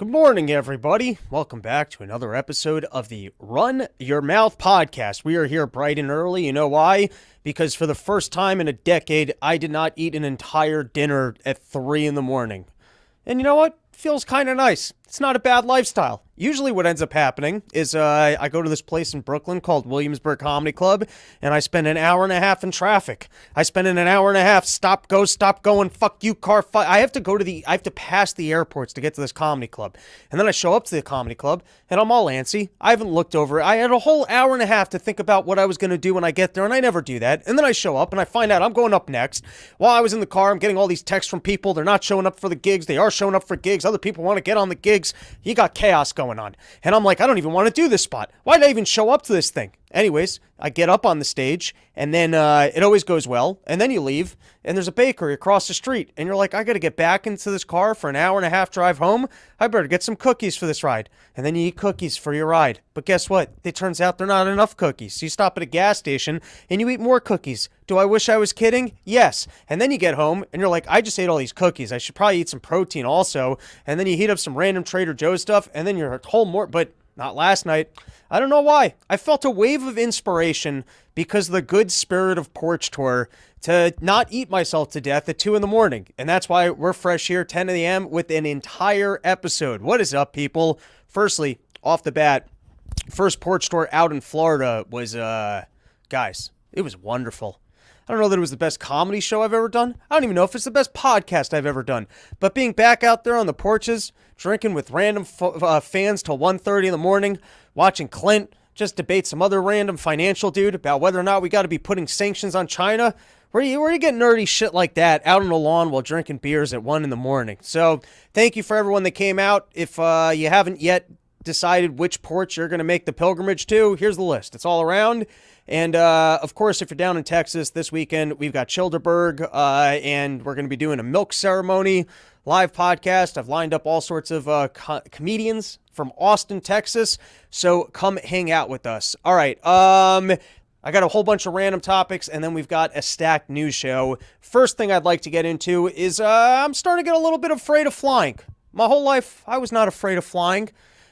Good morning, everybody. Welcome back to another episode of the Run Your Mouth podcast. We are here bright and early. You know why? Because for the first time in a decade, I did not eat an entire dinner at 3 in the morning. And you know what? Feels kind of nice. It's not a bad lifestyle. Usually what ends up happening is I go to this place in Brooklyn called Williamsburg Comedy Club, and I spend an hour and a half in traffic. I spend an hour and a half, stop, go, stop, going, fuck you, car, fuck. I have to pass the airports to get to this comedy club. And then I show up to the comedy club, and I'm all antsy. I haven't looked over it. I had a whole hour and a half to think about what I was going to do when I get there, and I never do that. And then I show up, and I find out I'm going up next. While I was in the car, I'm getting all these texts from people. They're not showing up for the gigs. They are showing up for gigs. Other people want to get on the gigs. You got chaos going on. And I'm like, I don't even want to do this spot. Why did I even show up to this thing? Anyways, I get up on the stage, and then it always goes well. And then you leave, and there's a bakery across the street. And you're like, I got to get back into this car for an hour and a half drive home. I better get some cookies for this ride. And then you eat cookies for your ride. But guess what? It turns out they're not enough cookies. So you stop at a gas station, and you eat more cookies. Do I wish I was kidding? Yes. And then you get home, and you're like, I just ate all these cookies. I should probably eat some protein also. And then you heat up some random Trader Joe's stuff, and then you're a whole more... But not last night. I don't know why. I felt a wave of inspiration because of the good spirit of Porch Tour to not eat myself to death at 2 in the morning. And that's why we're fresh here, 10 a.m. with an entire episode. What is up, people? Firstly, off the bat, first Porch Tour out in Florida was, guys, it was wonderful. I don't know that it was the best comedy show I've ever done. I don't even know if it's the best podcast I've ever done. But being back out there on the porches, drinking with random fans till 1:30 in the morning, watching Clint just debate some other random financial dude about whether or not we got to be putting sanctions on China. Where you get nerdy shit like that out on the lawn while drinking beers at 1 in the morning. So thank you for everyone that came out. If you haven't yet decided which porch you're going to make the pilgrimage to, here's the list. It's all around. And, of course, if you're down in Texas this weekend, we've got Childerberg, and we're going to be doing a milk ceremony live podcast. I've lined up all sorts of comedians from Austin, Texas, so come hang out with us. All right, I got a whole bunch of random topics, and then we've got a stacked news show. First thing I'd like to get into is I'm starting to get a little bit afraid of flying. My whole life, I was not afraid of flying.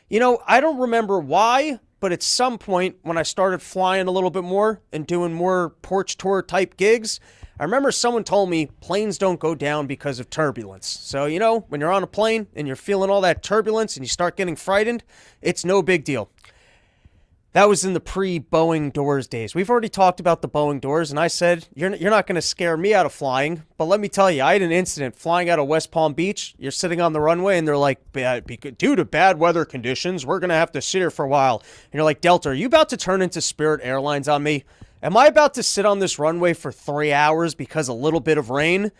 You know, I don't remember why, but at some point when I started flying a little bit more and doing more Porch Tour type gigs, I remember someone told me planes don't go down because of turbulence. So, you know, when you're on a plane and you're feeling all that turbulence and you start getting frightened, it's no big deal. That was in the pre-Boeing doors days. We've already talked about the Boeing doors, and I said, you're not going to scare me out of flying. But let me tell you, I had an incident flying out of West Palm Beach. You're sitting on the runway, and they're like, due to bad weather conditions, we're going to have to sit here for a while. And you're like, Delta, are you about to turn into Spirit Airlines on me? Am I about to sit on this runway for 3 hours because a little bit of rain?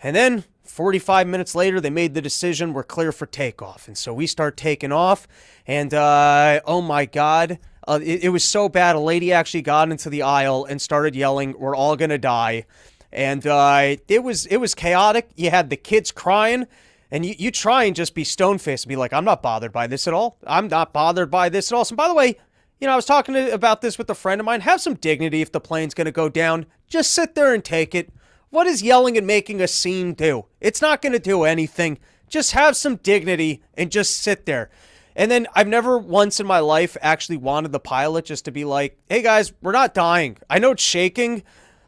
And then 45 minutes later, they made the decision, we're clear for takeoff. And so we start taking off, and oh my God, it was so bad. A lady actually got into the aisle and started yelling, we're all going to die. And it was chaotic. You had the kids crying, and you try and just be stone-faced and be like, I'm not bothered by this at all. I'm not bothered by this at all. So by the way, you know, I was talking about this with a friend of mine. Have some dignity if the plane's going to go down. Just sit there and take it. What does yelling and making a scene do? It's not going to do anything. Just have some dignity and just sit there. And then I've never once in my life actually wanted the pilot just to be like, hey guys, we're not dying. I know it's shaking.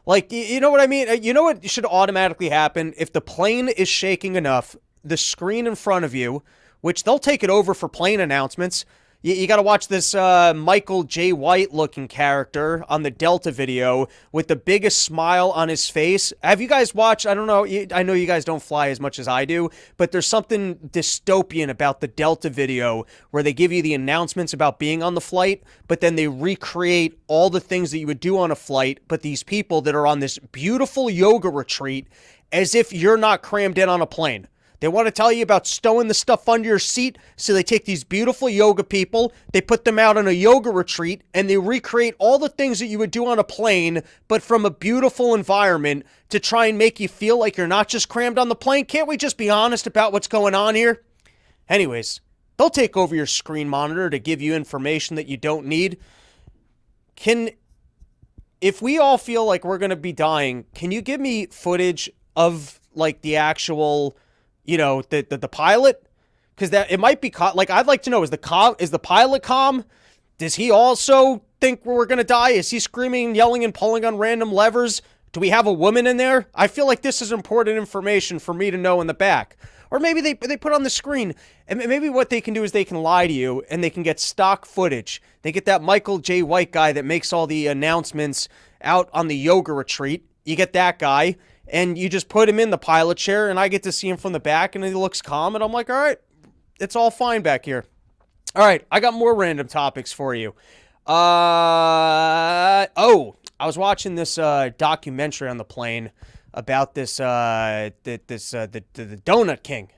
Like, you know what I mean? You know what should automatically happen? If the plane is shaking enough, the screen in front of you, which they'll take it over for plane announcements. You got to watch this Michael J. White looking character on the Delta video with the biggest smile on his face. Have you guys watched? I don't know. I know you guys don't fly as much as I do, but there's something dystopian about the Delta video where they give you the announcements about being on the flight, but then they recreate all the things that you would do on a flight, but these people that are on this beautiful yoga retreat as if you're not crammed in on a plane. They want to tell you about stowing the stuff under your seat, so they take these beautiful yoga people, they put them out on a yoga retreat, and they recreate all the things that you would do on a plane, but from a beautiful environment to try and make you feel like you're not just crammed on the plane. Can't we just be honest about what's going on here? Anyways, they'll take over your screen monitor to give you information that you don't need. If we all feel like we're going to be dying, can you give me footage of, like, the actual... you know, the pilot? Because that it might be like, I'd like to know, is the pilot calm? Does he also think we're gonna die? Is he screaming, yelling, and pulling on random levers? Do we have a woman in there? I feel like this is important information for me to know in the back. Or maybe they put on the screen, and maybe what they can do is they can lie to you, and they can get stock footage. They get that Michael J. White guy that makes all the announcements out on the yoga retreat. You get that guy, and you just put him in the pilot chair, and I get to see him from the back, and he looks calm, and I'm like, all right, it's all fine back here. All right, I got more random topics for you. I was watching this documentary on the plane about the Donut King.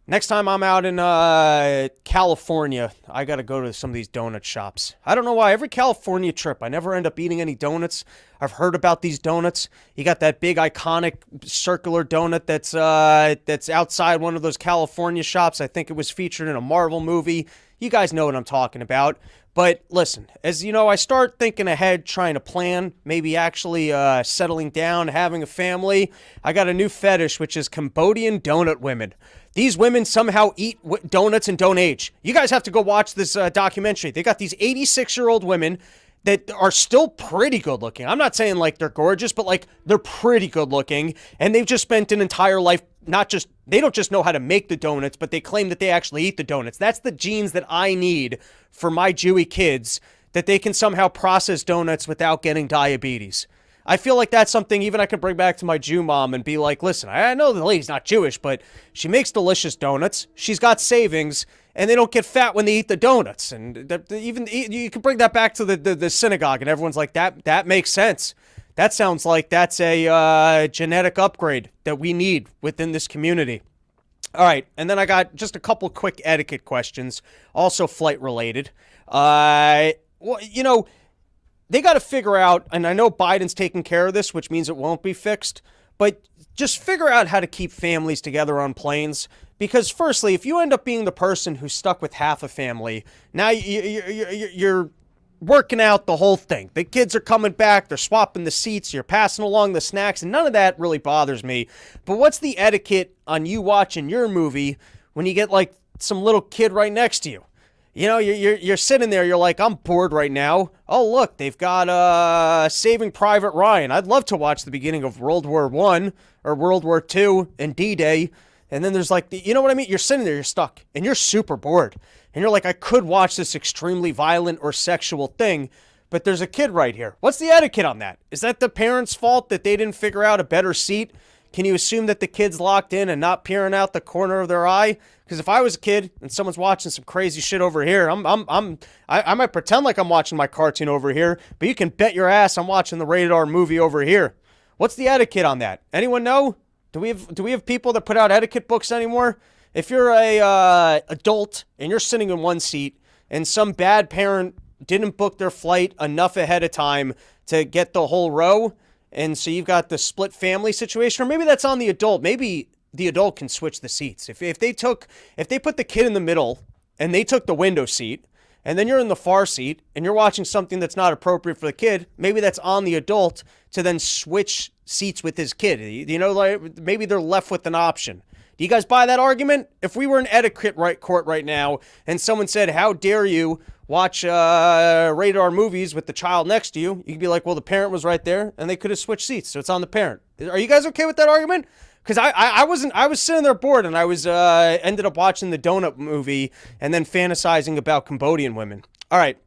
Next time I'm out in California, I got to go to some of these donut shops. I don't know why. Every California trip, I never end up eating any donuts. I've heard about these donuts. You got that big iconic circular donut that's outside one of those California shops. I think it was featured in a Marvel movie. You guys know what I'm talking about. But listen, as you know, I start thinking ahead, trying to plan, maybe actually settling down, having a family. I got a new fetish, which is Cambodian donut women. These women somehow eat donuts and don't age. You guys have to go watch this documentary. They got these 86-year-old women that are still pretty good looking. I'm not saying like they're gorgeous, but like they're pretty good looking. And they've just spent an entire life, they don't just know how to make the donuts, but they claim that they actually eat the donuts. That's the genes that I need for my Jewy kids, that they can somehow process donuts without getting diabetes. I feel like that's something even I could bring back to my Jew mom and be like, listen, I know the lady's not Jewish, but she makes delicious donuts. She's got savings, and they don't get fat when they eat the donuts. And even you can bring that back to the synagogue, and everyone's like, that makes sense. That sounds like that's a genetic upgrade that we need within this community. All right, and then I got just a couple quick etiquette questions, also flight related. Well, you know, they got to figure out, and I know Biden's taking care of this, which means it won't be fixed, but just figure out how to keep families together on planes. Because firstly, if you end up being the person who's stuck with half a family, now you're working out the whole thing. The kids are coming back, they're swapping the seats, you're passing along the snacks, and none of that really bothers me. But what's the etiquette on you watching your movie when you get like some little kid right next to you? You know, you're sitting there, you're like, I'm bored right now. Oh, look, they've got Saving Private Ryan. I'd love to watch the beginning of World War I or World War II and D-Day. And then there's like, you know what I mean? You're sitting there, you're stuck, and you're super bored. And you're like, I could watch this extremely violent or sexual thing, but there's a kid right here. What's the etiquette on that? Is that the parents' fault that they didn't figure out a better seat? Can you assume that the kid's locked in and not peering out the corner of their eye? Because if I was a kid and someone's watching some crazy shit over here, I might pretend like I'm watching my cartoon over here, but you can bet your ass I'm watching the rated R movie over here. What's the etiquette on that? Anyone know? Do we have people that put out etiquette books anymore? If you're a adult and you're sitting in one seat and some bad parent didn't book their flight enough ahead of time to get the whole row, and so you've got the split family situation, or maybe that's on the adult. Maybe the adult can switch the seats. If they put the kid in the middle and they took the window seat, and then you're in the far seat and you're watching something that's not appropriate for the kid, maybe that's on the adult to then switch seats with his kid. You know, like maybe they're left with an option. Do you guys buy that argument? If we were in etiquette court right now and someone said, how dare you watch rated R movies with the child next to you, you could be like, well, the parent was right there and they could have switched seats, so it's on the parent. Are you guys okay with that argument? Because I was sitting there bored, and I was ended up watching the donut movie and then fantasizing about Cambodian women. All right,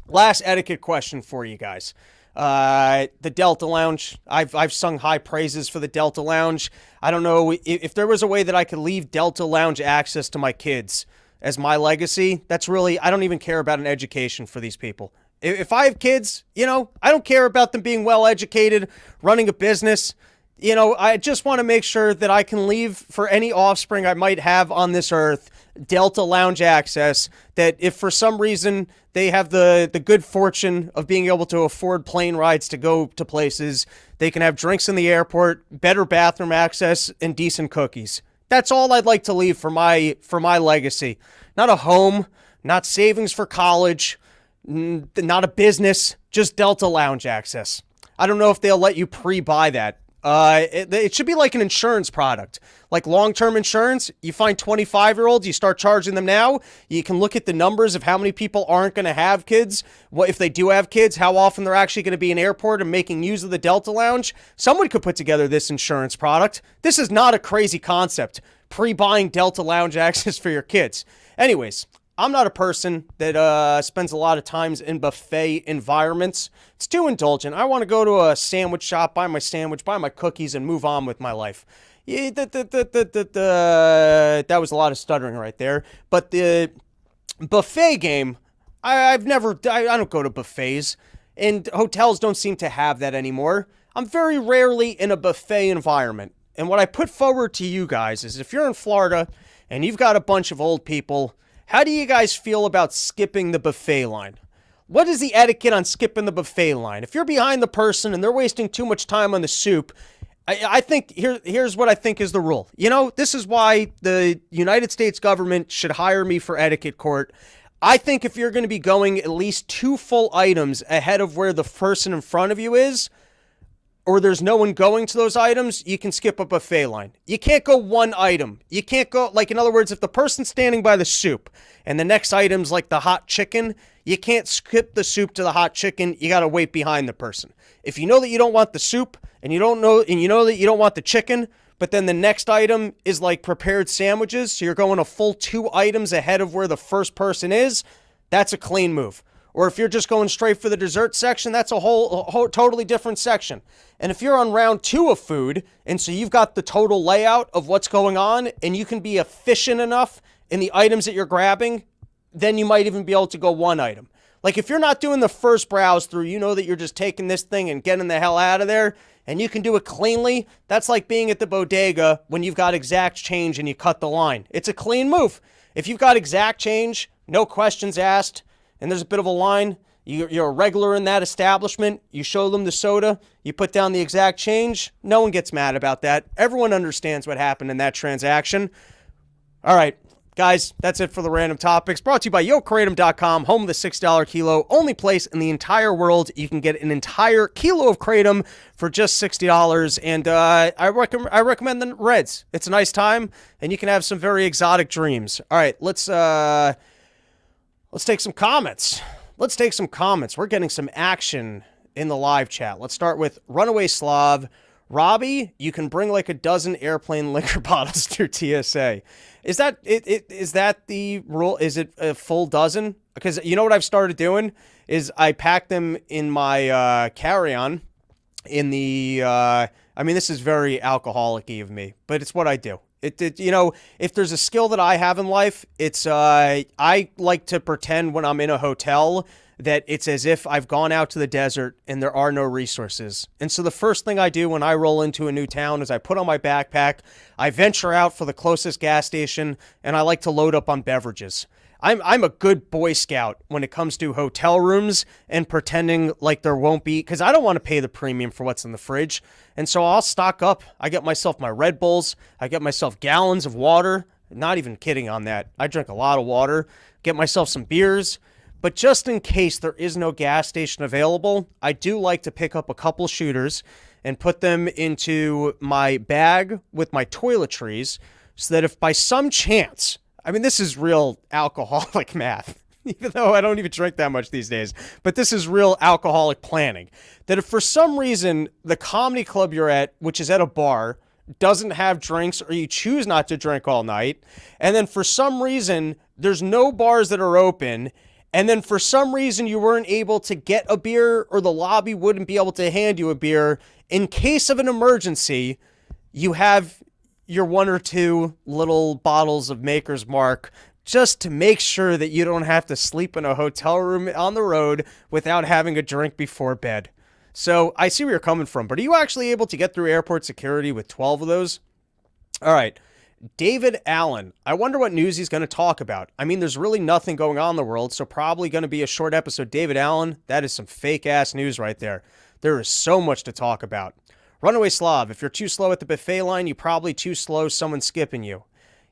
last etiquette question for you guys. The Delta Lounge. I've sung high praises for the Delta Lounge. I don't know if there was a way that I could leave Delta Lounge access to my kids as my legacy. That's really, I don't even care about an education for these people. If I have kids, you know, I don't care about them being well educated, running a business. You know, I just want to make sure that I can leave for any offspring I might have on this earth Delta Lounge access, that if for some reason they have the good fortune of being able to afford plane rides to go to places, they can have drinks in the airport, better bathroom access, and decent cookies. That's all I'd like to leave for my legacy. Not a home, not savings for college, not a business, just Delta Lounge access. I don't know if they'll let you pre-buy that. It should be like an insurance product, like long-term insurance. You find 25-year-olds, you start charging them now. You can look at the numbers of how many people aren't going to have kids. What if they do have kids, how often they're actually going to be in airport and making use of the Delta Lounge. Someone could put together this insurance product. This is not a crazy concept. Pre-buying Delta Lounge access for your kids. Anyways, I'm not a person that spends a lot of times in buffet environments. It's too indulgent. I want to go to a sandwich shop, buy my sandwich, buy my cookies, and move on with my life. Yeah, that was a lot of stuttering right there. But the buffet game, I don't go to buffets, and hotels don't seem to have that anymore. I'm very rarely in a buffet environment. And what I put forward to you guys is if you're in Florida and you've got a bunch of old people, how do you guys feel about skipping the buffet line? What is the etiquette on skipping the buffet line? If you're behind the person and they're wasting too much time on the soup, I think here's what I think is the rule. You know, this is why the United States government should hire me for etiquette court. I think if you're going to be going at least 2 full items ahead of where the person in front of you is, or there's no one going to those items, you can skip a buffet line. You can't go 1 item. You can't go, like, in other words, if the person's standing by the soup and the next item's like the hot chicken, you can't skip the soup to the hot chicken. You got to wait behind the person. If you know that you don't want the soup and you know that you don't want the chicken, but then the next item is like prepared sandwiches, so you're going a full 2 items ahead of where the first person is, that's a clean move. Or if you're just going straight for the dessert section, that's a whole totally different section. And if you're on round 2 of food, and so you've got the total layout of what's going on, and you can be efficient enough in the items that you're grabbing, then you might even be able to go 1 item. Like if you're not doing the first browse through, you know that you're just taking this thing and getting the hell out of there, and you can do it cleanly. That's like being at the bodega when you've got exact change and you cut the line. It's a clean move. If you've got exact change, no questions asked, and there's a bit of a line, you're a regular in that establishment, you show them the soda, you put down the exact change, no one gets mad about that. Everyone understands what happened in that transaction. All right, guys, that's it for the random topics. Brought to you by YoKratom.com, home of the $6 kilo, only place in the entire world you can get an entire kilo of kratom for just $60. And I recommend the Reds. It's a nice time, and you can have some very exotic dreams. All right, let's take some comments. We're getting some action in the live chat. Let's start with Runaway Slav. Robbie, you can bring like a dozen airplane liquor bottles through TSA. Is that the rule? Is it a full dozen? Because you know what I've started doing is I pack them in my carry-on in the, this is very alcoholic-y of me, but it's what I do. If there's a skill that I have in life, it's, I like to pretend when I'm in a hotel that it's as if I've gone out to the desert and there are no resources. And so the first thing I do when I roll into a new town is I put on my backpack, I venture out for the closest gas station, and I like to load up on beverages. I'm a good Boy Scout when it comes to hotel rooms and pretending like there won't be, because I don't want to pay the premium for what's in the fridge. And so I'll stock up. I get myself my Red Bulls. I get myself gallons of water. Not even kidding on that. I drink a lot of water. Get myself some beers. But just in case there is no gas station available, I do like to pick up a couple shooters and put them into my bag with my toiletries so that if by some chance, this is real alcoholic math, even though I don't even drink that much these days, but this is real alcoholic planning, that if for some reason the comedy club you're at, which is at a bar, doesn't have drinks or you choose not to drink all night, and then for some reason there's no bars that are open, and then for some reason you weren't able to get a beer or the lobby wouldn't be able to hand you a beer, in case of an emergency, you have your 1 or 2 little bottles of Maker's Mark just to make sure that you don't have to sleep in a hotel room on the road without having a drink before bed. So I see where you're coming from, but are you actually able to get through airport security with 12 of those? All right. David Allen. I wonder what news he's going to talk about. There's really nothing going on in the world, so probably going to be a short episode. David Allen, that is some fake-ass news right there. There is so much to talk about. Runaway Slav, if you're too slow at the buffet line, you're probably too slow someone skipping you.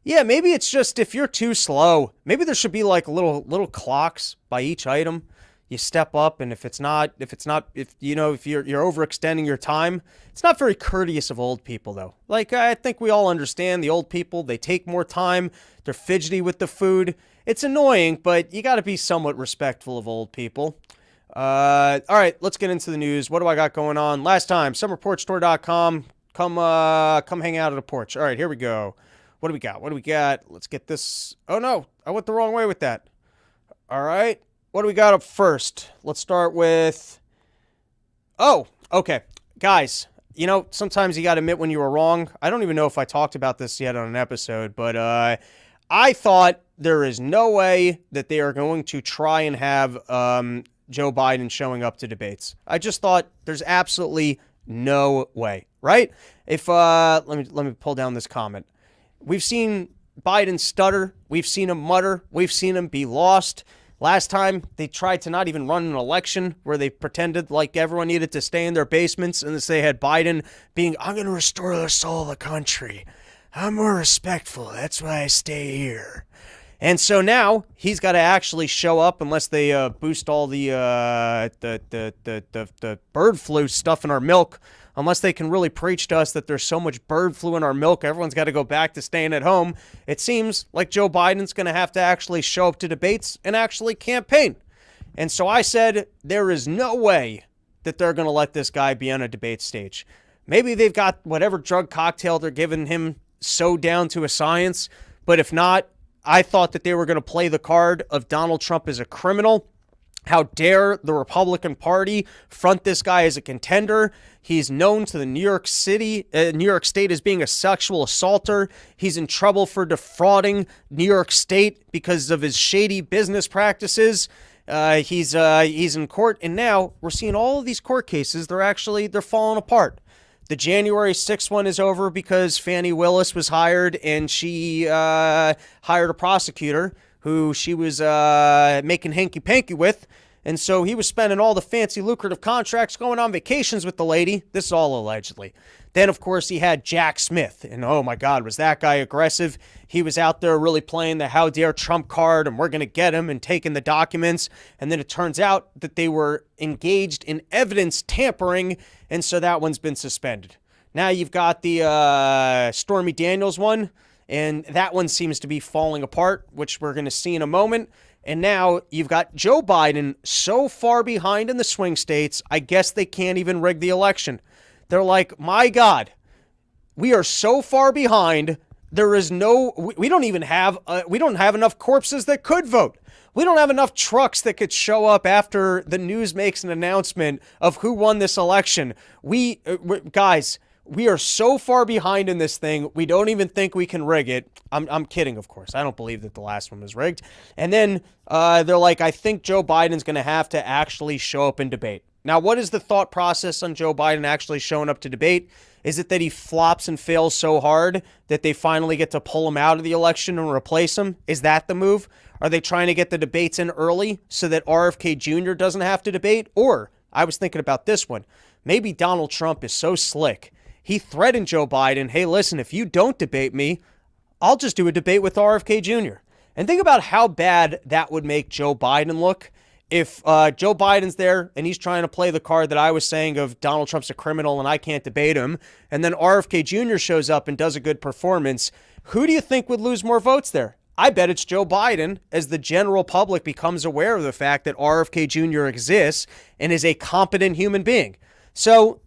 Yeah, maybe it's just if you're too slow, maybe there should be like little clocks by each item. you step up, and if you're overextending your time, it's not very courteous of old people, though. Like, I think we all understand the old people, they take more time, they're fidgety with the food. It's annoying, but you got to be somewhat respectful of old people. All right, let's get into the news. What do I got going on? Last time, summerporchstore.com. Come hang out at a porch. All right, here we go. What do we got? Let's get this. Oh, no, I went the wrong way with that. All right, what do we got up first? Let's start with... Oh, okay. Guys, sometimes you got to admit when you were wrong. I don't even know if I talked about this yet on an episode, but I thought there is no way that they are going to try and have Joe Biden showing up to debates. I just thought there's absolutely no way, right? If let me pull down this comment. We've seen Biden stutter, we've seen him mutter, we've seen him be lost. Last time they tried to not even run an election where they pretended like everyone needed to stay in their basements, and they had Biden being, I'm going to restore the soul of the country. I'm more respectful. That's why I stay here. And so now he's got to actually show up unless they boost all the bird flu stuff in our milk. Unless they can really preach to us that there's so much bird flu in our milk, everyone's got to go back to staying at home. It seems like Joe Biden's going to have to actually show up to debates and actually campaign. And so I said, there is no way that they're going to let this guy be on a debate stage. Maybe they've got whatever drug cocktail they're giving him so down to a science. But if not, I thought that they were going to play the card of Donald Trump as a criminal. How dare the Republican Party front this guy as a contender? He's known to the New York State as being a sexual assaulter. He's in trouble for defrauding New York State because of his shady business practices. He's in court, and now we're seeing all of these court cases. They're falling apart. The January 6th one is over because Fani Willis was hired, and she hired a prosecutor who she was making hanky-panky with. And so he was spending all the fancy lucrative contracts, going on vacations with the lady. This is all allegedly. Then, of course, he had Jack Smith. And oh my God, was that guy aggressive. He was out there really playing the how dare Trump card, and we're going to get him, and taking the documents. And then it turns out that they were engaged in evidence tampering. And so that one's been suspended. Now you've got the Stormy Daniels one. And that one seems to be falling apart, which we're going to see in a moment. And now you've got Joe Biden so far behind in the swing states, I guess they can't even rig the election. They're like, my God, we are so far behind. There is we don't even have, we don't have enough corpses that could vote. We don't have enough trucks that could show up after the news makes an announcement of who won this election. Guys, we are so far behind in this thing, we don't even think we can rig it. I'm kidding, of course. I don't believe that the last one was rigged. And then they're like, I think Joe Biden's going to have to actually show up and debate. Now, what is the thought process on Joe Biden actually showing up to debate? Is it that he flops and fails so hard that they finally get to pull him out of the election and replace him? Is that the move? Are they trying to get the debates in early so that RFK Jr. doesn't have to debate? Or, I was thinking about this one, maybe Donald Trump is so slick. He threatened Joe Biden, hey, listen, if you don't debate me, I'll just do a debate with RFK Jr. And think about how bad that would make Joe Biden look if Joe Biden's there and he's trying to play the card that I was saying of Donald Trump's a criminal and I can't debate him, and then RFK Jr. shows up and does a good performance. Who do you think would lose more votes there? I bet it's Joe Biden, as the general public becomes aware of the fact that RFK Jr. exists and is a competent human being. So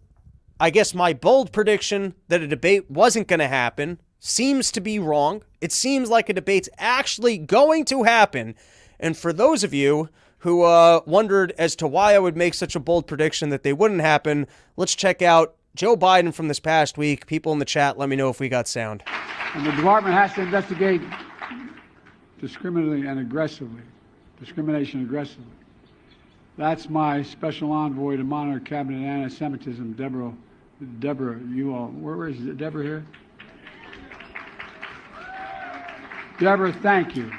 I guess my bold prediction that a debate wasn't going to happen seems to be wrong. It seems like a debate's actually going to happen. And for those of you who wondered as to why I would make such a bold prediction that they wouldn't happen, let's check out Joe Biden from this past week. People in the chat, let me know if we got sound. And the department has to investigate discrimination aggressively. That's my special envoy to monitor cabinet anti-Semitism, Deborah, you all, where is it? Deborah here? Deborah, thank you.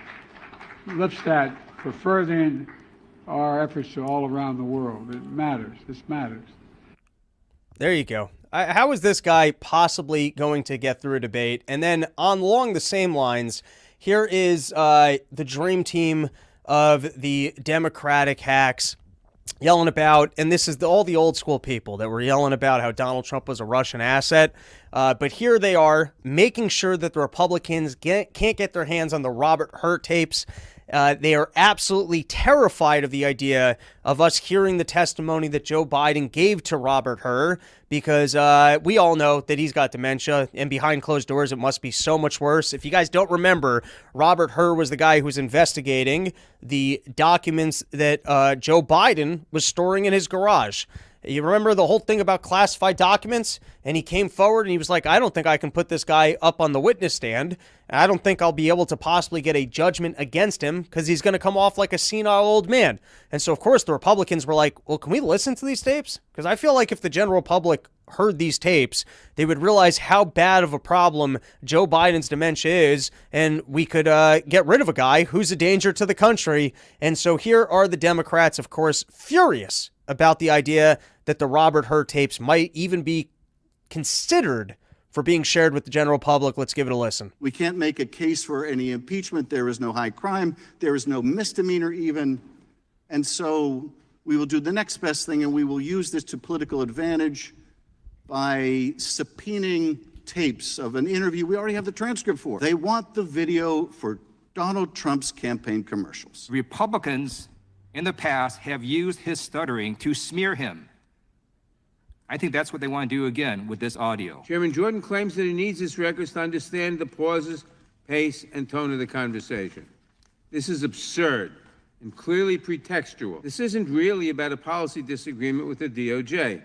Lipstadt for furthering our efforts to all around the world. It matters. This matters. There you go. How is this guy possibly going to get through a debate? And then along the same lines, here is the dream team of the Democratic hacks. yelling about, and this is all the old school people that were yelling about how Donald Trump was a Russian asset. But here they are making sure that the Republicans can't get their hands on the Robert Hur tapes. They are absolutely terrified of the idea of us hearing the testimony that Joe Biden gave to Robert Hur, because we all know that he's got dementia, and behind closed doors, it must be so much worse. If you guys don't remember, Robert Hur was the guy who was investigating the documents that Joe Biden was storing in his garage. You remember the whole thing about classified documents? And he came forward and he was like, I don't think I can put this guy up on the witness stand. I don't think I'll be able to possibly get a judgment against him because he's going to come off like a senile old man. And so, of course, the Republicans were like, well, can we listen to these tapes? Because I feel like if the general public heard these tapes, they would realize how bad of a problem Joe Biden's dementia is, and we could get rid of a guy who's a danger to the country. And so here are the Democrats, of course, furious about the idea that the Robert Hur tapes might even be considered for being shared with the general public. Let's give it a listen. We can't make a case for any impeachment. There is no high crime. There is no misdemeanor even. And so we will do the next best thing, and we will use this to political advantage by subpoenaing tapes of an interview we already have the transcript for. They want the video for Donald Trump's campaign commercials. Republicans in the past have used his stuttering to smear him. I think that's what they want to do again with this audio. Chairman Jordan claims that he needs this records to understand the pauses, pace, and tone of the conversation. This is absurd and clearly pretextual. This isn't really about a policy disagreement with the DOJ.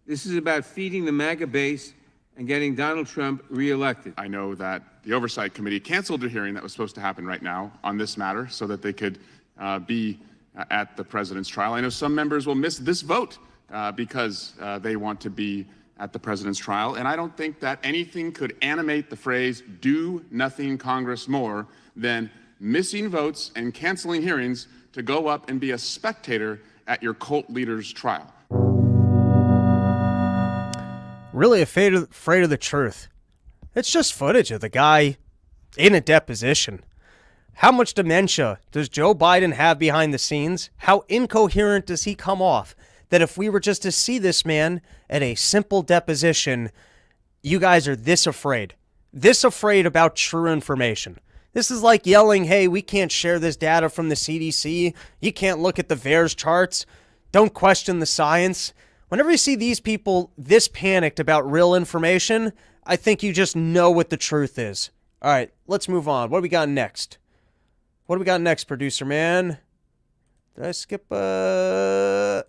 This is about feeding the MAGA base and getting Donald Trump reelected. I know that the Oversight Committee canceled a hearing that was supposed to happen right now on this matter so that they could be at the president's trial. I know some members will miss this vote because they want to be at the president's trial. And I don't think that anything could animate the phrase, do nothing Congress, more than missing votes and canceling hearings to go up and be a spectator at your cult leader's trial. Really afraid of the truth. It's just footage of the guy in a deposition. How much dementia does Joe Biden have behind the scenes? How incoherent does he come off? That if we were just to see this man at a simple deposition, you guys are this afraid about true information. This is like yelling, hey, we can't share this data from the CDC. You can't look at the VAERS charts. Don't question the science. Whenever you see these people this panicked about real information, I think you just know what the truth is. All right, let's move on. What do we got next? What do we got next, producer man? Did I skip All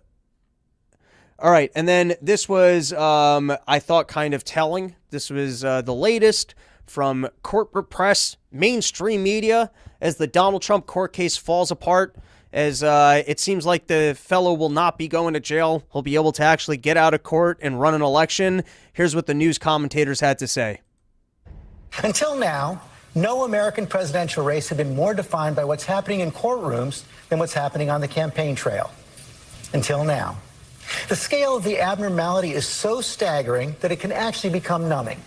right, and then this was, I thought, kind of telling. This was the latest from corporate press, mainstream media, as the Donald Trump court case falls apart, as it seems like the fellow will not be going to jail. He'll be able to actually get out of court and run an election. Here's what the news commentators had to say. Until now, no American presidential race had been more defined by what's happening in courtrooms than what's happening on the campaign trail. Until now. The scale of the abnormality is so staggering that it can actually become numbing.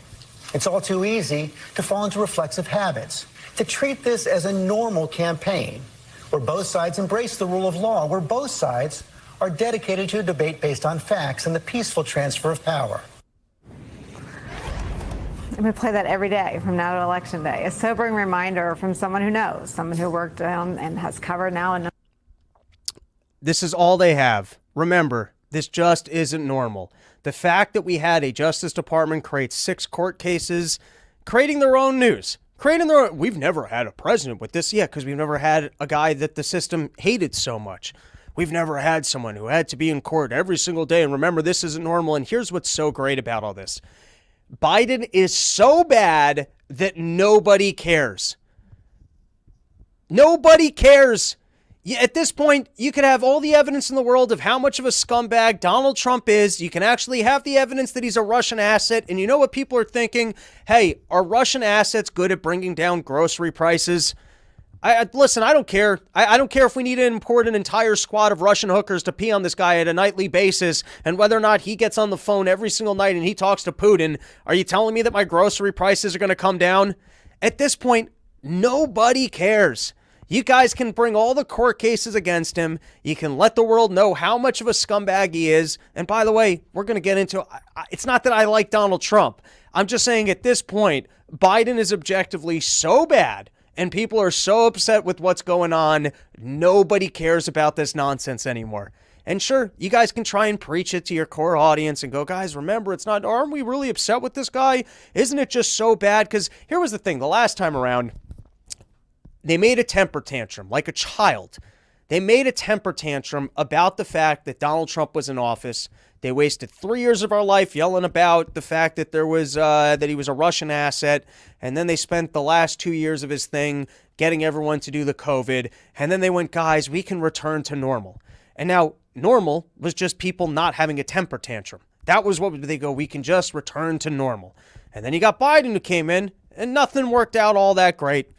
It's all too easy to fall into reflexive habits, to treat this as a normal campaign, where both sides embrace the rule of law, where both sides are dedicated to a debate based on facts and the peaceful transfer of power. And we play that every day from now to Election Day. A sobering reminder from someone who knows, someone who worked and has covered now. And this is all they have. Remember, this just isn't normal. The fact that we had a Justice Department create 6 court cases, creating their own news, we've never had a president with this yet because we've never had a guy that the system hated so much. We've never had someone who had to be in court every single day. And remember, this isn't normal. And here's what's so great about all this. Biden is so bad that nobody cares. Nobody cares. At this point, you could have all the evidence in the world of how much of a scumbag Donald Trump is. You can actually have the evidence that he's a Russian asset. And you know what people are thinking? Hey, are Russian assets good at bringing down grocery prices? Listen, I don't care. I don't care if we need to import an entire squad of Russian hookers to pee on this guy at a nightly basis, and whether or not he gets on the phone every single night and he talks to Putin. Are you telling me that my grocery prices are going to come down? At this point, nobody cares. You guys can bring all the court cases against him. You can let the world know how much of a scumbag he is. And by the way, we're going to get into, it's not that I like Donald Trump. I'm just saying at this point, Biden is objectively so bad and people are so upset with what's going on. Nobody cares about this nonsense anymore. And sure, you guys can try and preach it to your core audience and go, guys, remember, it's not, aren't we really upset with this guy? Isn't it just so bad? Because here was the thing, the last time around, they made a temper tantrum like a child. They made a temper tantrum about the fact that Donald Trump was in office. They wasted 3 years of our life yelling about the fact that there was that he was a Russian asset, and then they spent the last 2 years of his thing getting everyone to do the COVID, and then they went, guys, we can return to normal. And now normal was just people not having a temper tantrum. That was what they go, we can just return to normal. And then you got Biden who came in, and nothing worked out all that great.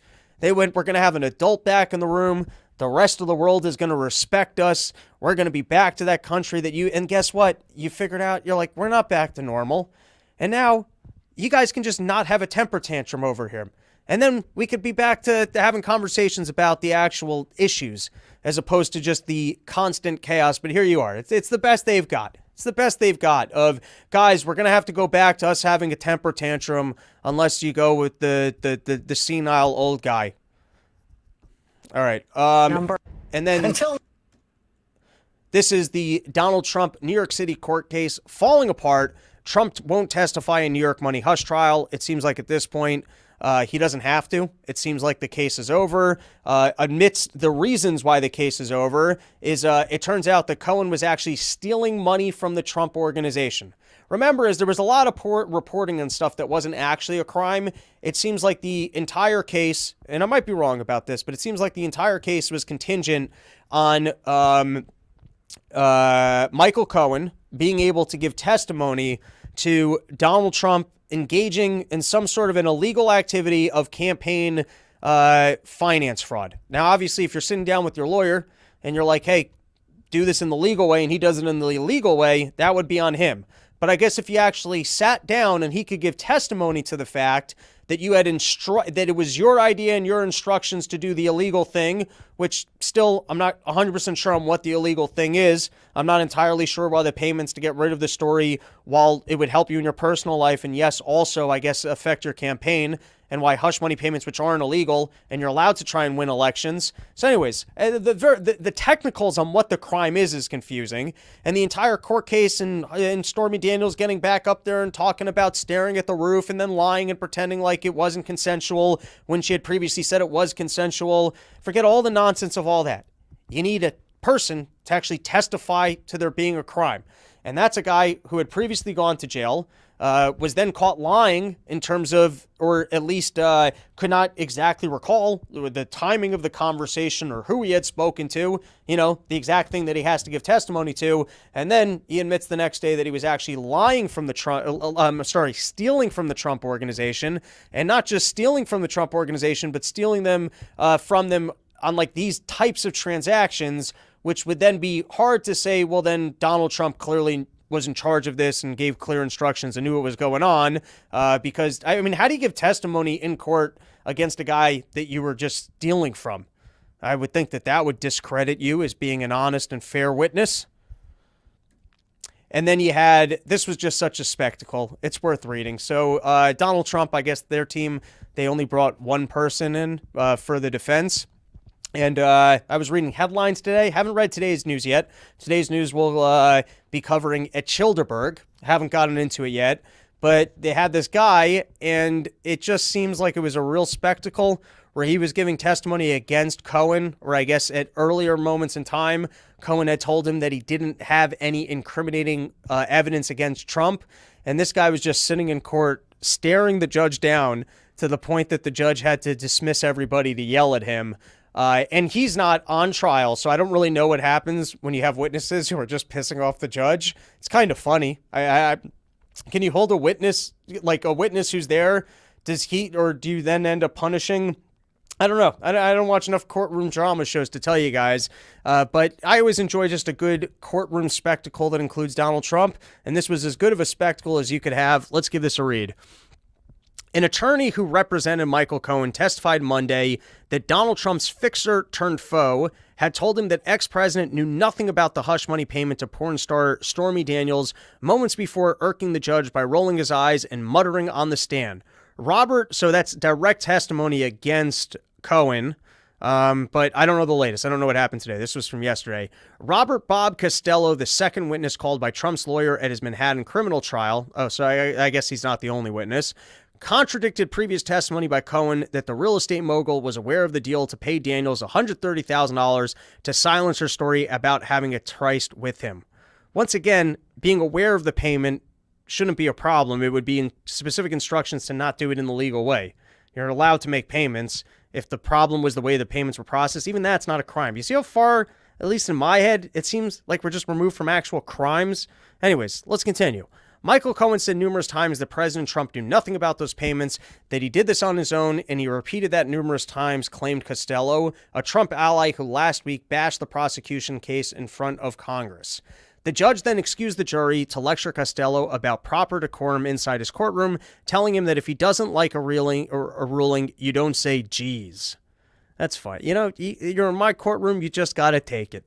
They went, we're going to have an adult back in the room. The rest of the world is going to respect us. We're going to be back to that country that you, and guess what? You figured out, you're like, we're not back to normal. And now you guys can just not have a temper tantrum over here. And then we could be back to having conversations about the actual issues as opposed to just the constant chaos. But here you are. It's the best they've got. It's the best they've got of, guys, we're going to have to go back to us having a temper tantrum unless you go with the senile old guy. All right. And then this is the Donald Trump New York City court case falling apart. Trump won't testify in New York money hush trial. It seems like at this point, he doesn't have to. It seems like the case is over. Amidst the reasons why the case is over is it turns out that Cohen was actually stealing money from the Trump organization. Remember, as there was a lot of reporting and stuff that wasn't actually a crime, it seems like the entire case, and I might be wrong about this, but it seems like the entire case was contingent on Michael Cohen being able to give testimony to Donald Trump engaging in some sort of an illegal activity of campaign finance fraud. Now, obviously, if you're sitting down with your lawyer and you're like, hey, do this in the legal way, and he does it in the illegal way, that would be on him. But I guess if you actually sat down and he could give testimony to the fact that you had that it was your idea and your instructions to do the illegal thing, which still I'm not 100% sure on what the illegal thing is. I'm not entirely sure why the payments to get rid of the story, while it would help you in your personal life, and yes, also I guess affect your campaign, and why hush money payments, which aren't illegal, and you're allowed to try and win elections. So anyways, the technicals on what the crime is confusing, and the entire court case and Stormy Daniels getting back up there and talking about staring at the roof and then lying and pretending like it wasn't consensual when she had previously said it was consensual. Forget all the nonsense of all that. You need a person to actually testify to there being a crime. And that's a guy who had previously gone to jail, was then caught lying in terms of, or at least could not exactly recall the timing of the conversation or who he had spoken to, you know, the exact thing that he has to give testimony to. And then he admits the next day that he was actually lying from the stealing from the Trump organization, and not just stealing from the Trump organization, but stealing them from them on like these types of transactions, which would then be hard to say, well, then Donald Trump clearly was in charge of this and gave clear instructions and knew what was going on. Because, I mean, how do you give testimony in court against a guy that you were just stealing from? I would think that that would discredit you as being an honest and fair witness. And then you had, this was just such a spectacle. It's worth reading. So Donald Trump, I guess their team, they only brought one person in for the defense. And I was reading headlines today. Haven't read today's news yet. Today's news will be covering at Childerberg. Haven't gotten into it yet. But they had this guy, and it just seems like it was a real spectacle where he was giving testimony against Cohen, or I guess at earlier moments in time, Cohen had told him that he didn't have any incriminating evidence against Trump. And this guy was just sitting in court, staring the judge down to the point that the judge had to dismiss everybody to yell at him. And he's not on trial, so I don't really know what happens when you have witnesses who are just pissing off the judge. It's kind of funny. Can you hold a witness, like a witness who's there? Does he, or do you then end up punishing? I don't know. I don't watch enough courtroom drama shows to tell you guys, but I always enjoy just a good courtroom spectacle that includes Donald Trump, and this was as good of a spectacle as you could have. Let's give this a read. An attorney who represented Michael Cohen testified Monday that Donald Trump's fixer turned foe had told him that ex-president knew nothing about the hush money payment to porn star Stormy Daniels moments before irking the judge by rolling his eyes and muttering on the stand. So that's direct testimony against Cohen. But I don't know the latest. I don't know what happened today. This was from yesterday. Robert Bob Costello, the second witness called by Trump's lawyer at his Manhattan criminal trial. Oh, so I guess he's not the only witness. Contradicted previous testimony by Cohen that the real estate mogul was aware of the deal to pay Daniels $130,000 to silence her story about having a tryst with him. Once again, being aware of the payment shouldn't be a problem. It would be in specific instructions to not do it in the legal way. You're allowed to make payments. If the problem was the way the payments were processed, even that's not a crime. You see how far, at least in my head, it seems like we're just removed from actual crimes? Anyways, let's continue. Michael Cohen said numerous times that President Trump knew nothing about those payments, that he did this on his own, and he repeated that numerous times, claimed Costello, a Trump ally who last week bashed the prosecution case in front of Congress. The judge then excused the jury to lecture Costello about proper decorum inside his courtroom, telling him that if he doesn't like a ruling, you don't say geez. That's fine. You know, you're in my courtroom, you just got to take it.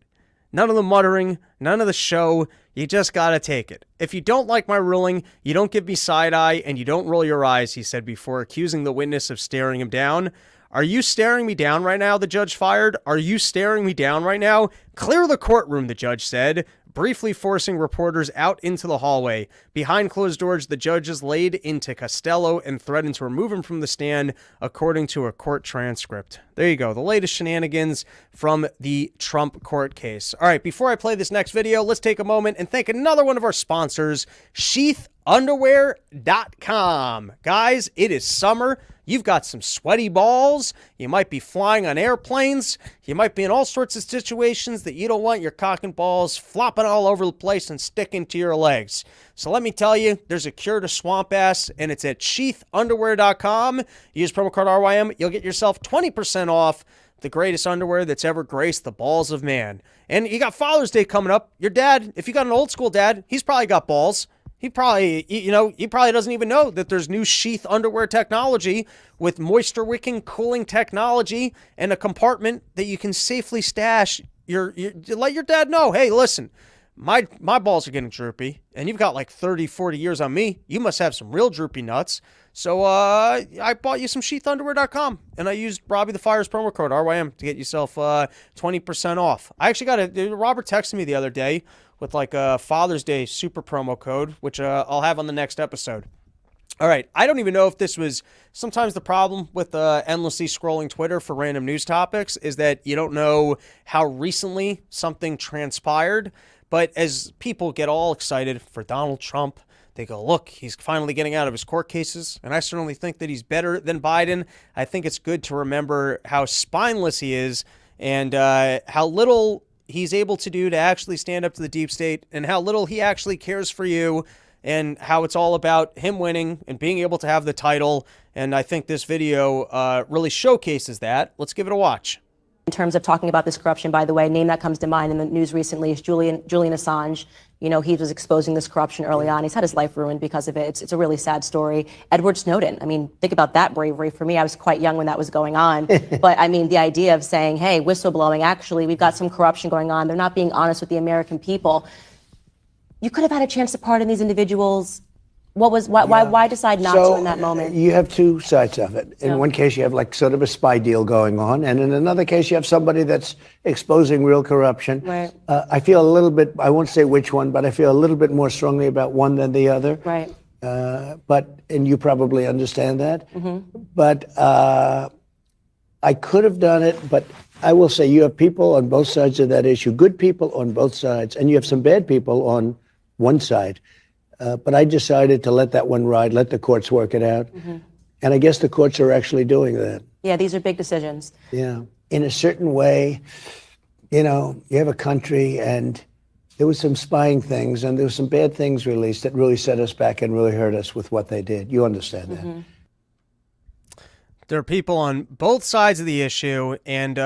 None of the muttering, none of the show. You just got to take it. If you don't like my ruling, you don't give me side eye and you don't roll your eyes, he said before accusing the witness of staring him down. Are you staring me down right now? The judge fired. Are you staring me down right now? Clear the courtroom, the judge said, briefly forcing reporters out into the hallway. Behind closed doors, the judges laid into Costello and threatened to remove him from the stand, according to a court transcript. There you go, the latest shenanigans from the Trump court case. All right, before I play this next video, let's take a moment and thank another one of our sponsors, sheathunderwear.com. Guys, it is summer. You've got some sweaty balls. You might be flying on airplanes. You might be in all sorts of situations that you don't want your cock and balls flopping all over the place and sticking to your legs. So let me tell you, there's a cure to swamp ass, and it's at sheathunderwear.com. Use promo code RYM. You'll get yourself 20% off the greatest underwear that's ever graced the balls of man. And you got Father's Day coming up. Your dad, if you got an old school dad, he's probably got balls. He probably doesn't even know that there's new sheath underwear technology with moisture wicking cooling technology and a compartment that you can safely stash let your dad know, hey, listen, my balls are getting droopy and you've got like 30, 40 years on me. You must have some real droopy nuts. So I bought you some sheathunderwear.com and I used Robbie the Fire's promo code RYM to get yourself 20% off. I actually Robert texted me the other day with like a Father's Day super promo code, which I'll have on the next episode. All right, I don't even know if this was sometimes the problem with endlessly scrolling Twitter for random news topics is that you don't know how recently something transpired. But as people get all excited for Donald Trump, they go, look, he's finally getting out of his court cases. And I certainly think that he's better than Biden. I think it's good to remember how spineless he is and how little he's able to do to actually stand up to the deep state and how little he actually cares for you and how it's all about him winning and being able to have the title. And I think this video really showcases that. Let's give it a watch. In terms of talking about this corruption, by the way, name that comes to mind in the news recently is Julian Assange. You know, he was exposing this corruption early on. He's had his life ruined because of it. It's a really sad story. Edward Snowden, I mean, think about that bravery. For me, I was quite young when that was going on. But I mean, the idea of saying, hey, whistleblowing, actually, we've got some corruption going on. They're not being honest with the American people. You could have had a chance to pardon these individuals. Why decide not to in that moment? You have two sides of it. In one case, you have like sort of a spy deal going on. And in another case, you have somebody that's exposing real corruption. Right. I feel a little bit, I won't say which one, but I feel a little bit more strongly about one than the other. Right. And you probably understand that. Mm-hmm. But I could have done it, but I will say you have people on both sides of that issue, good people on both sides, and you have some bad people on one side. But I decided to let that one ride, let the courts work it out. Mm-hmm. And I guess the courts are actually doing that. Yeah, these are big decisions. Yeah. In a certain way, you know, you have a country and there was some spying things and there was some bad things released that really set us back and really hurt us with what they did. You understand that. Mm-hmm. There are people on both sides of the issue, and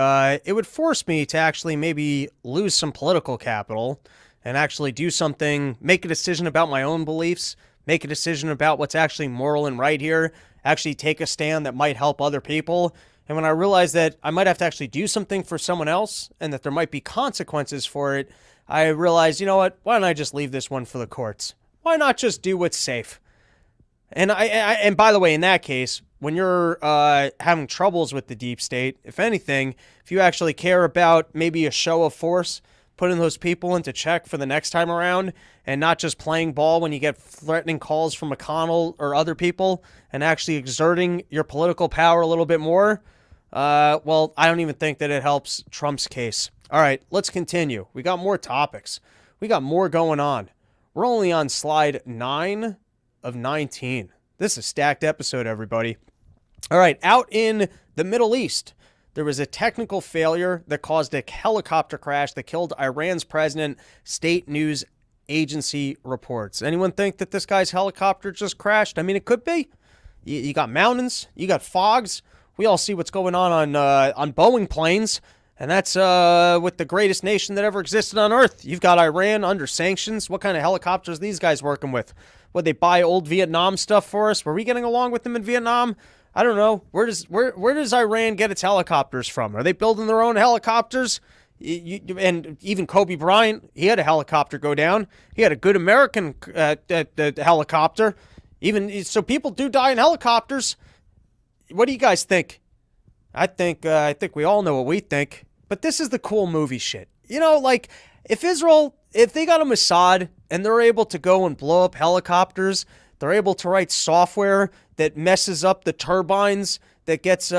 it would force me to actually maybe lose some political capital and actually do something, make a decision about my own beliefs, make a decision about what's actually moral and right here, actually take a stand that might help other people. And when I realized that I might have to actually do something for someone else and that there might be consequences for it, I realized, you know what, why don't I just leave this one for the courts? Why not just do what's safe? And and by the way, in that case, when you're having troubles with the deep state, if anything, if you actually care about maybe a show of force, putting those people into check for the next time around and not just playing ball when you get threatening calls from McConnell or other people and actually exerting your political power a little bit more, well, I don't even think that it helps Trump's case. All right, let's continue. We got more topics. We got more going on. We're only on slide 9 of 19. This is a stacked episode, everybody. All right, out in the Middle East, there was a technical failure that caused a helicopter crash that killed Iran's president, state news agency reports. Anyone think that this guy's helicopter just crashed? I mean, it could be. You got mountains, you got fogs. We all see what's going on Boeing planes, and that's with the greatest nation that ever existed on Earth. You've got Iran under sanctions. What kind of helicopters are these guys working with? Would they buy old Vietnam stuff for us? Were we getting along with them in Vietnam? I don't know. Where does Iran get its helicopters from? Are they building their own helicopters? And even Kobe Bryant, he had a helicopter go down. He had a good American helicopter. Even so, people do die in helicopters. What do you guys think? I think we all know what we think. But this is the cool movie shit. You know, like if they got a Mossad and they're able to go and blow up helicopters, they're able to write software that messes up the turbines, that gets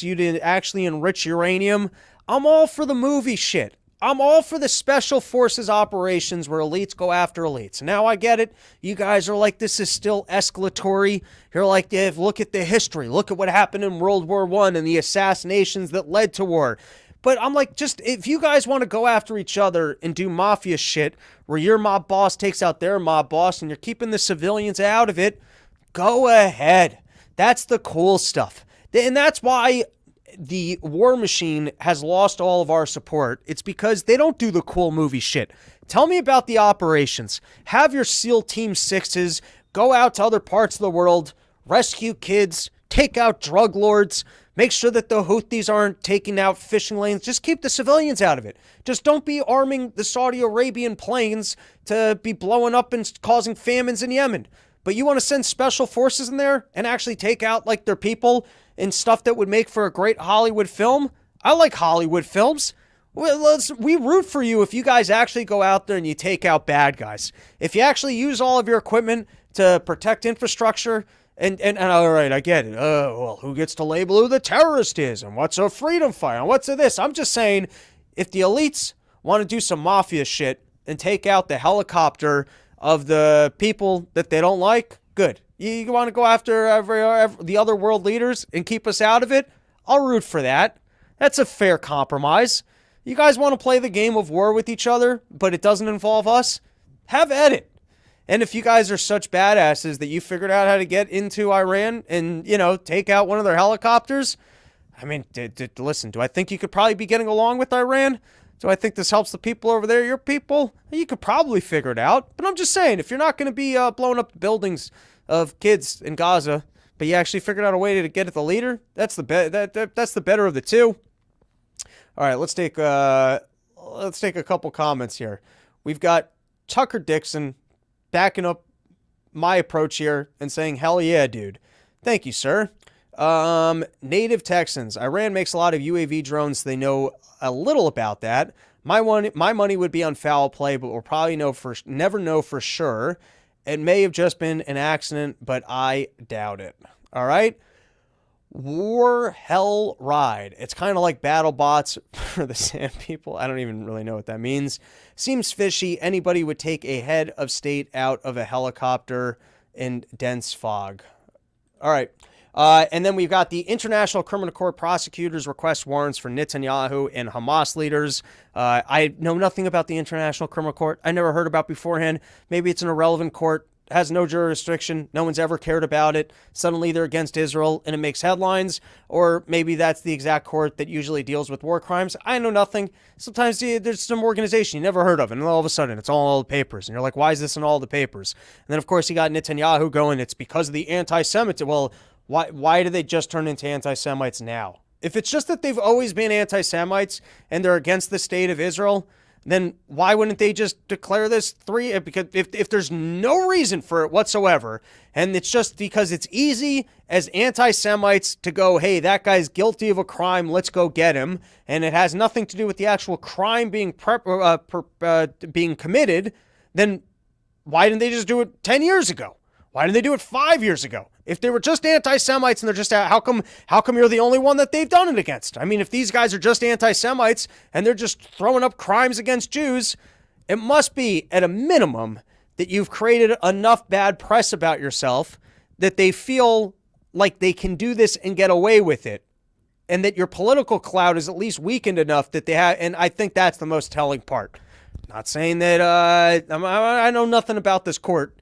you to actually enrich uranium. I'm all for the movie shit. I'm all for the special forces operations where elites go after elites. Now I get it. You guys are like, this is still escalatory. You're like, yeah, look at the history. Look at what happened in World War I and the assassinations that led to war. But I'm like, just if you guys want to go after each other and do mafia shit where your mob boss takes out their mob boss and you're keeping the civilians out of it, go ahead. That's the cool stuff. And that's why the war machine has lost all of our support. It's because they don't do the cool movie shit. Tell me about the operations. Have your SEAL Team 6s go out to other parts of the world, rescue kids, take out drug lords, make sure that the Houthis aren't taking out fishing lanes. Just keep the civilians out of it. Just don't be arming the Saudi Arabian planes to be blowing up and causing famines in Yemen. But you want to send special forces in there and actually take out like their people and stuff that would make for a great Hollywood film? I like Hollywood films. We root for you if you guys actually go out there and you take out bad guys. If you actually use all of your equipment to protect infrastructure, and all right, I get it. Oh, well, who gets to label who the terrorist is? And what's a freedom fighter? And what's a this? I'm just saying, if the elites want to do some mafia shit and take out the helicopter of the people that they don't like, good. You want to go after the other world leaders and keep us out of it? I'll root for that. That's a fair compromise. You guys want to play the game of war with each other, but it doesn't involve us? Have at it. And if you guys are such badasses that you figured out how to get into Iran and, take out one of their helicopters, I mean, listen, do I think you could probably be getting along with Iran? Do I think this helps the people over there, your people? You could probably figure it out. But I'm just saying, if you're not going to be blowing up the buildings of kids in Gaza, but you actually figured out a way to get at the leader, that's the better of the two. All right, let's take a couple comments here. We've got Tucker Dixon backing up my approach here and saying, hell yeah, dude. Thank you, sir. Native Texans. Iran makes a lot of UAV drones. They know a little about that. My money would be on foul play, but we'll probably never know for sure. It may have just been an accident, but I doubt it. All right. War Hell Ride. It's kind of like battle bots for the Sand People. I don't even really know what that means. Seems fishy. Anybody would take a head of state out of a helicopter in dense fog. All right. And then we've got the International Criminal Court prosecutors request warrants for Netanyahu and Hamas leaders. I know nothing about the International Criminal Court. I never heard about beforehand. Maybe it's an irrelevant court. has no jurisdiction. No one's ever cared about it. Suddenly they're against Israel and it makes headlines. Or maybe that's the exact court that usually deals with war crimes. I know nothing. Sometimes there's some organization you never heard of, and all of a sudden it's all in all the papers. And you're like, why is this in all the papers? And then, of course, you got Netanyahu going, it's because of the anti-Semitism. Well, why do they just turn into anti-Semites now? If it's just that they've always been anti-Semites and they're against the state of Israel, then why wouldn't they just declare this because if there's no reason for it whatsoever, and it's just because it's easy as anti-Semites to go, hey, that guy's guilty of a crime, let's go get him, and it has nothing to do with the actual crime being being committed, then why didn't they just do it 10 years ago? Why didn't they do it 5 years ago? If they were just anti-Semites and they're just, how come you're the only one that they've done it against? I mean, if these guys are just anti-Semites and they're just throwing up crimes against Jews, it must be at a minimum that you've created enough bad press about yourself that they feel like they can do this and get away with it. And that your political clout is at least weakened enough that they have, and I think that's the most telling part. Not saying that I know nothing about this court,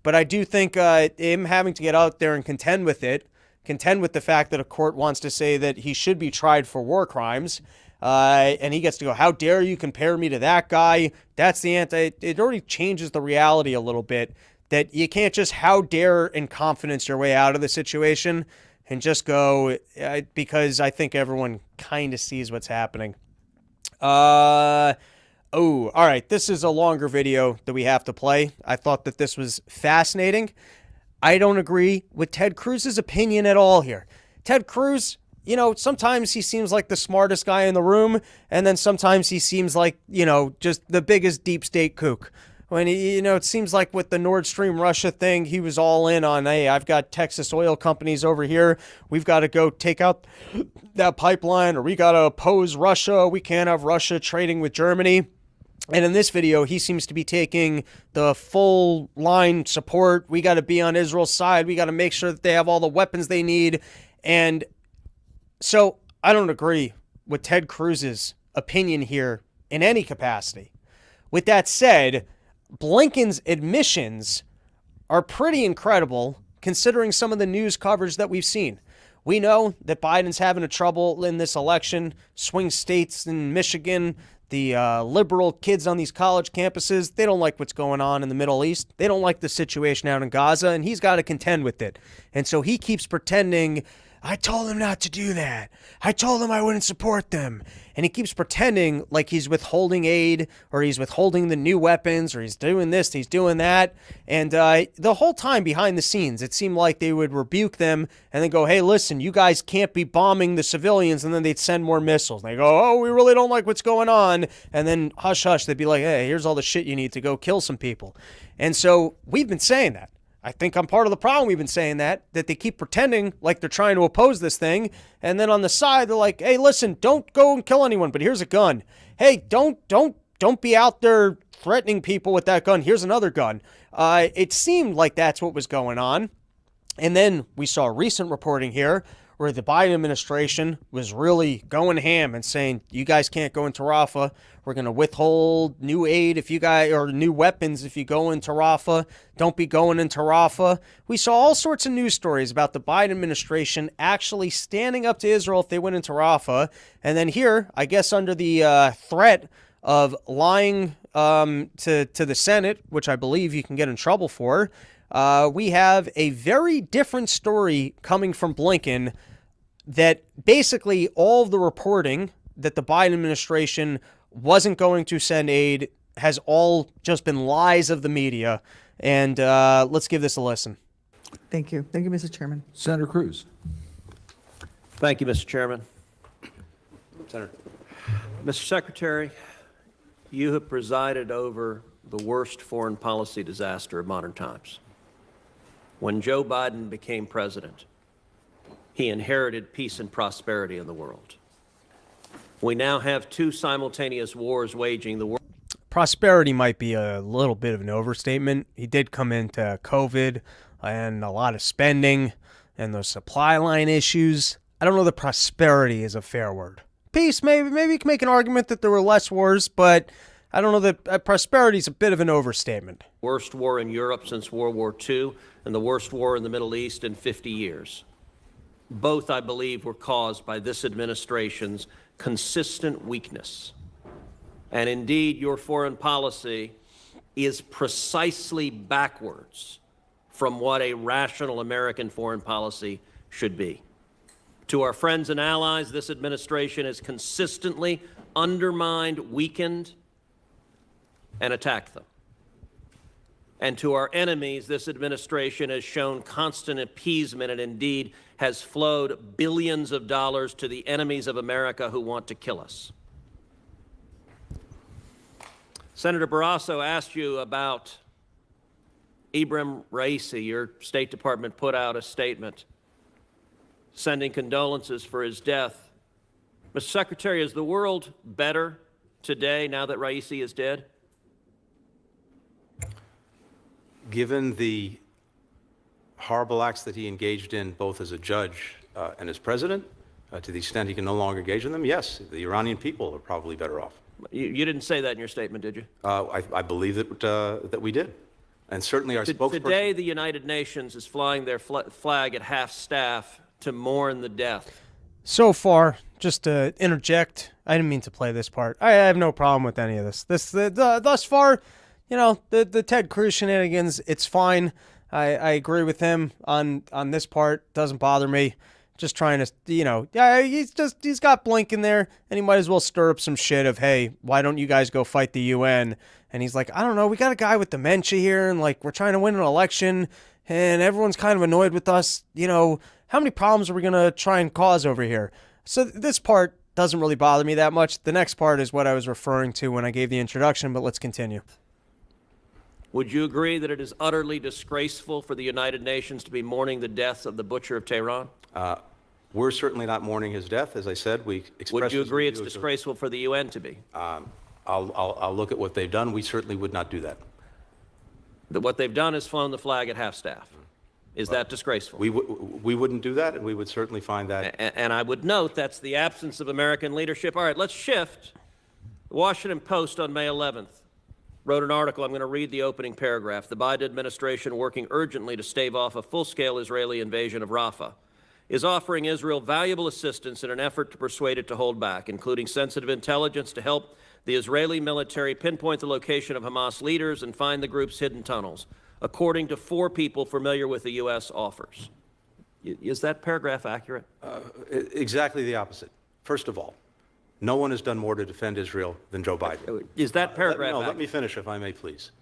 but I do think him having to get out there and contend with the fact that a court wants to say that he should be tried for war crimes, and he gets to go, how dare you compare me to that guy? That's it already changes the reality a little bit, that you can't just how dare and confidence your way out of the situation and just go, because I think everyone kind of sees what's happening. Oh, all right. This is a longer video that we have to play. I thought that this was fascinating. I don't agree with Ted Cruz's opinion at all here. Ted Cruz, sometimes he seems like the smartest guy in the room, and then sometimes he seems like, just the biggest deep state kook. When, it seems like with the Nord Stream Russia thing, he was all in on, hey, I've got Texas oil companies over here. We've got to go take out that pipeline, or we got to oppose Russia. We can't have Russia trading with Germany. And in this video, he seems to be taking the full line support. We got to be on Israel's side. We got to make sure that they have all the weapons they need. And so I don't agree with Ted Cruz's opinion here in any capacity. With that said, Blinken's admissions are pretty incredible considering some of the news coverage that we've seen. We know that Biden's having a trouble in this election, swing states in Michigan. The liberal kids on these college campuses, they don't like what's going on in the Middle East. They don't like the situation out in Gaza, and he's got to contend with it. And so he keeps pretending, I told him not to do that. I told him I wouldn't support them. And he keeps pretending like he's withholding aid, or he's withholding the new weapons, or he's doing this, he's doing that. And the whole time behind the scenes, it seemed like they would rebuke them and then go, hey, listen, you guys can't be bombing the civilians. And then they'd send more missiles. And they go, oh, we really don't like what's going on. And then hush, hush, they'd be like, hey, here's all the shit you need to go kill some people. And so we've been saying that. I think I'm part of the problem. We've been saying that they keep pretending like they're trying to oppose this thing. And then on the side, they're like, hey, listen, don't go and kill anyone, but here's a gun. Hey, don't be out there threatening people with that gun. Here's another gun. It seemed like that's what was going on. And then we saw recent reporting here where the Biden administration was really going ham and saying, you guys can't go into Rafah. We're going to withhold new aid if you guys, or new weapons if you go into Rafah. Don't be going into Rafah. We saw all sorts of news stories about the Biden administration actually standing up to Israel if they went into Rafah. And then here, I guess under the threat of lying to the Senate, which I believe you can get in trouble for, we have a very different story coming from Blinken that basically all of the reporting that the Biden administration wasn't going to send aid has all just been lies of the media. And let's give this a listen. Thank you. Thank you, Mr. Chairman. Senator Cruz. Thank you, Mr. Chairman. Senator. Mr. Secretary, you have presided over the worst foreign policy disaster of modern times. When Joe Biden became president, he inherited peace and prosperity in the world. We now have two simultaneous wars waging the world. Prosperity might be a little bit of an overstatement. He did come into COVID and a lot of spending and those supply line issues. I don't know that prosperity is a fair word. Peace, maybe you can make an argument that there were less wars, but I don't know that prosperity is a bit of an overstatement. Worst war in Europe since World War II and the worst war in the Middle East in 50 years. Both, I believe, were caused by this administration's consistent weakness. And indeed, your foreign policy is precisely backwards from what a rational American foreign policy should be. To our friends and allies, this administration has consistently undermined, weakened, and attacked them. And to our enemies, this administration has shown constant appeasement and indeed has flowed billions of dollars to the enemies of America who want to kill us. Senator Barrasso asked you about Ibrahim Raisi. Your State Department put out a statement sending condolences for his death. Mr. Secretary, is the world better today now that Raisi is dead? Given the horrible acts that he engaged in both as a judge and as president, to the extent he can no longer engage in them, yes, the Iranian people are probably better off. You didn't say that in your statement, did you? I believe that we did. And certainly our spokesperson... Today, the United Nations is flying their flag at half-staff to mourn the death. So far, just to interject, I didn't mean to play this part. I have no problem with any of this. Thus far, you know, the Ted Cruz shenanigans, it's fine. I agree with him on this part. Doesn't bother me. Just trying to, you know, yeah, he's got Blinken there, and he might as well stir up some shit of, hey, why don't you guys go fight the UN? And he's like, I don't know, we got a guy with dementia here, and like we're trying to win an election, and everyone's kind of annoyed with us. You know, how many problems are we gonna try and cause over here? So this part doesn't really bother me that much. The next part is what I was referring to when I gave the introduction, but let's continue. Would you agree that it is utterly disgraceful for the United Nations to be mourning the death of the butcher of Tehran? We're certainly not mourning his death. As I said, we expressed... Would you agree it's disgraceful for the UN to be? I'll look at what they've done. We certainly would not do that. What they've done is flown the flag at half-staff. Is that disgraceful? We wouldn't do that, and we would certainly find that... And I would note that's the absence of American leadership. All right, let's shift. The Washington Post on May 11th wrote an article. I'm going to read the opening paragraph. The Biden administration, working urgently to stave off a full-scale Israeli invasion of Rafah, is offering Israel valuable assistance in an effort to persuade it to hold back, including sensitive intelligence to help the Israeli military pinpoint the location of Hamas leaders and find the group's hidden tunnels, according to 4 people familiar with the U.S. offers. Is that paragraph accurate? Exactly the opposite. First of all, no one has done more to defend Israel than Joe Biden. Is that paragraph accurate? Let me finish, if I may, please.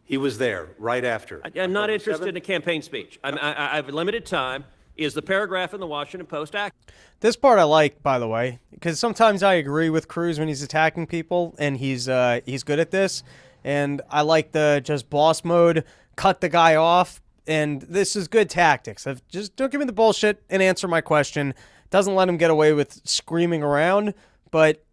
He was there right after. I'm not interested in a campaign speech. I have limited time. Is the paragraph in the Washington Post accurate? This part I like, by the way, because sometimes I agree with Cruz when he's attacking people, and he's good at this. And I like the just boss mode, cut the guy off, and this is good tactics. Just don't give me the bullshit and answer my question. Doesn't let him get away with screaming around, but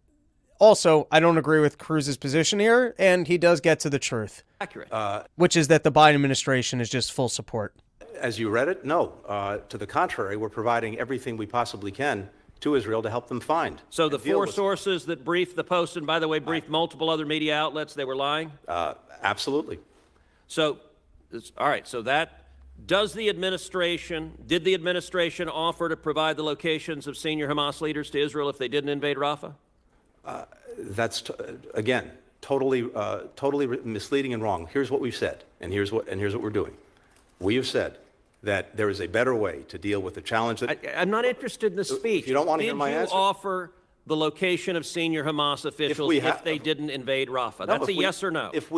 also I don't agree with Cruz's position here, and he does get to the truth. Accurate. Which is that the Biden administration is just full support. As you read it, no. To the contrary, we're providing everything we possibly can to Israel to help them find. So the 4 sources that briefed the Post, and by the way, briefed multiple other media outlets, they were lying? Absolutely. So, all right, so that, did the administration offer to provide the locations of senior Hamas leaders to Israel if they didn't invade Rafah? That's, again, totally misleading and wrong. Here's what we've said, and here's what we're doing. We have said that there is a better way to deal with the challenge that... I'm not interested in the speech. If you don't want to hear my answer... Did you offer the location of senior Hamas officials if they didn't invade Rafah? That's a yes or no. If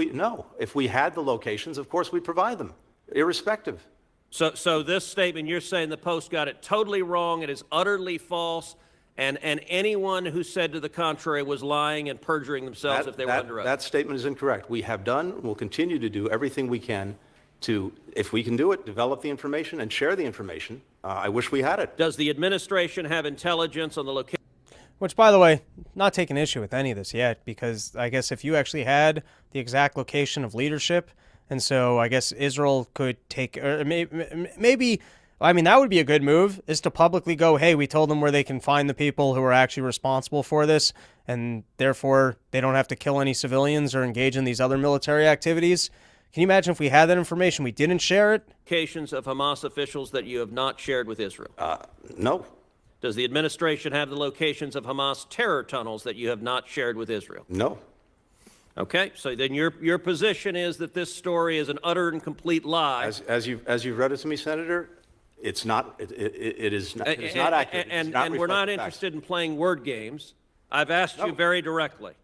we had the locations, of course we'd provide them, irrespective. So this statement, you're saying the Post got it totally wrong, it is utterly false, and anyone who said to the contrary was lying and perjuring themselves if they were under oath. That statement is incorrect. We have done and will continue to do everything we can to, if we can do it, develop the information and share the information. I wish we had it. Does the administration have intelligence on the location? Which, by the way, not taking issue with any of this yet, because I guess if you actually had the exact location of leadership, and so I guess Israel could take, or maybe, I mean, that would be a good move, is to publicly go, hey, we told them where they can find the people who are actually responsible for this, and therefore they don't have to kill any civilians or engage in these other military activities. Can you imagine if we had that information, we didn't share it? Locations of Hamas officials that you have not shared with Israel? No. Does the administration have the locations of Hamas terror tunnels that you have not shared with Israel? No. Okay, so then your position is that this story is an utter and complete lie. As you've read it to me, Senator, it's not. It is not. It's not accurate. And we're not interested in playing word games. I've asked you very directly.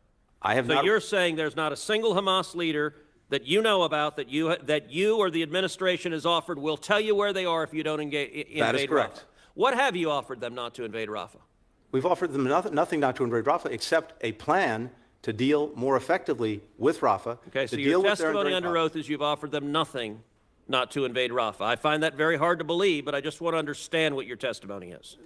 I have so not. You're saying there's not a single Hamas leader that you know about that you or the administration has offered will tell you where they are if you don't invade That is correct. Rafah. What have you offered them not to invade Rafah? We've offered them nothing not to invade Rafah except a plan to deal more effectively with Rafah. Okay, so to your deal with their testimony under invading oath is you've offered them nothing not to invade Rafah. I find that very hard to believe, but I just want to understand what your testimony is.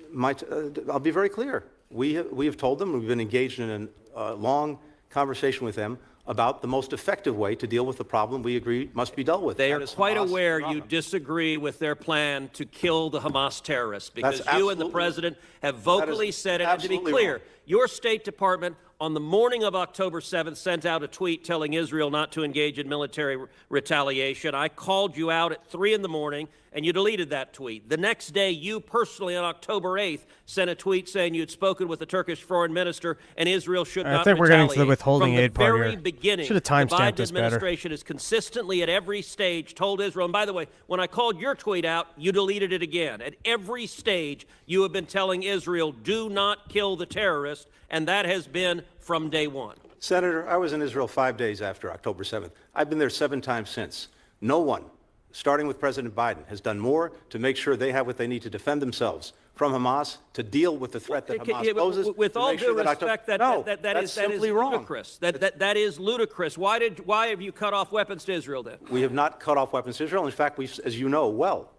I'll be very clear. We have told them, we've been engaged in a long conversation with them about the most effective way to deal with the problem we agree must be dealt with. They That are is quite Hamas aware and you Rafah. disagree with their plan to kill the Hamas terrorists because That's you and the absolutely- president have vocally said it. And to be absolutely clear, wrong. your State Department on the morning of October 7th sent out a tweet telling Israel not to engage in military retaliation. I called you out at 3 in the morning and you deleted that tweet. The next day, you personally on October 8th sent a tweet saying you'd spoken with the Turkish foreign minister and Israel should not I think we're getting to the retaliate. withholding aid part From the here. very beginning, Should have the timestamped Biden this better. administration has consistently at every stage told Israel, and by the way, when I called your tweet out, you deleted it again. At every stage, you have been telling Israel, do not kill the terrorists, and that has been from day one. Senator, I was in Israel 5 days after October 7th. I've been there 7 times since. No one, starting with President Biden, has done more to make sure they have what they need to defend themselves from Hamas, to deal with the threat that Hamas poses. With to all make due sure respect, that is simply wrong. ludicrous. That is ludicrous. Why have you cut off weapons to Israel then? We have not cut off weapons to Israel. In fact, as you know well,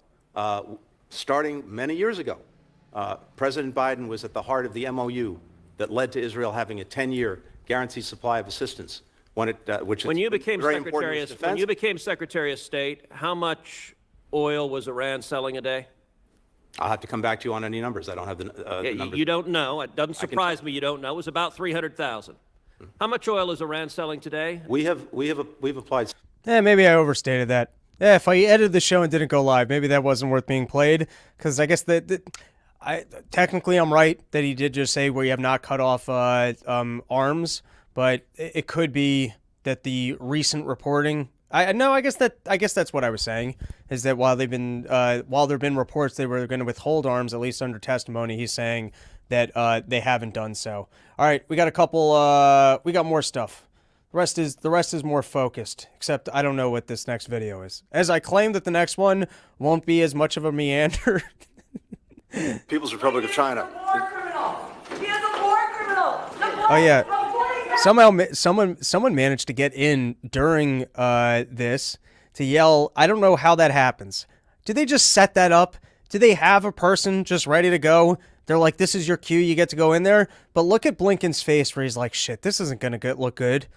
starting many years ago, President Biden was at the heart of the MOU that led to Israel having a 10-year guaranteed supply of assistance. When you became Secretary of State, how much oil was Iran selling a day? I'll have to come back to you on any numbers. I don't have the numbers. You don't know. It doesn't surprise me you don't know. It was about 300,000. How much oil is Iran selling today? We've applied. Maybe I overstated that. If I edited the show and didn't go live, maybe that wasn't worth being played, because I guess technically I'm right that he did just say we have not cut off arms, but it could be that the recent reporting. I guess that's what I was saying, is that while there've been reports they were going to withhold arms, at least under testimony, he's saying that they haven't done so. All right, we got we got more stuff. The rest is more focused, except I don't know what this next video is. As I claim that the next one won't be as much of a meander. People's Republic of China. He is a war criminal. Oh yeah. Somehow someone managed to get in during this to yell. I don't know how that happens. Did they just set that up? Do they have a person just ready to go? They're like, this is your cue, you get to go in there. But look at Blinken's face where he's like, shit, this isn't going to look good.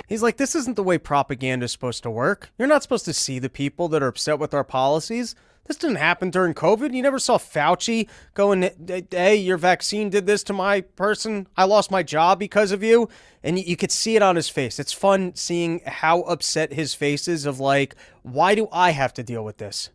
He's like, this isn't the way propaganda is supposed to work. You're not supposed to see the people that are upset with our policies. This didn't happen during COVID. You never saw Fauci going, hey, your vaccine did this to my person. I lost my job because of you. And you could see it on his face. It's fun seeing how upset his face is of like, why do I have to deal with this?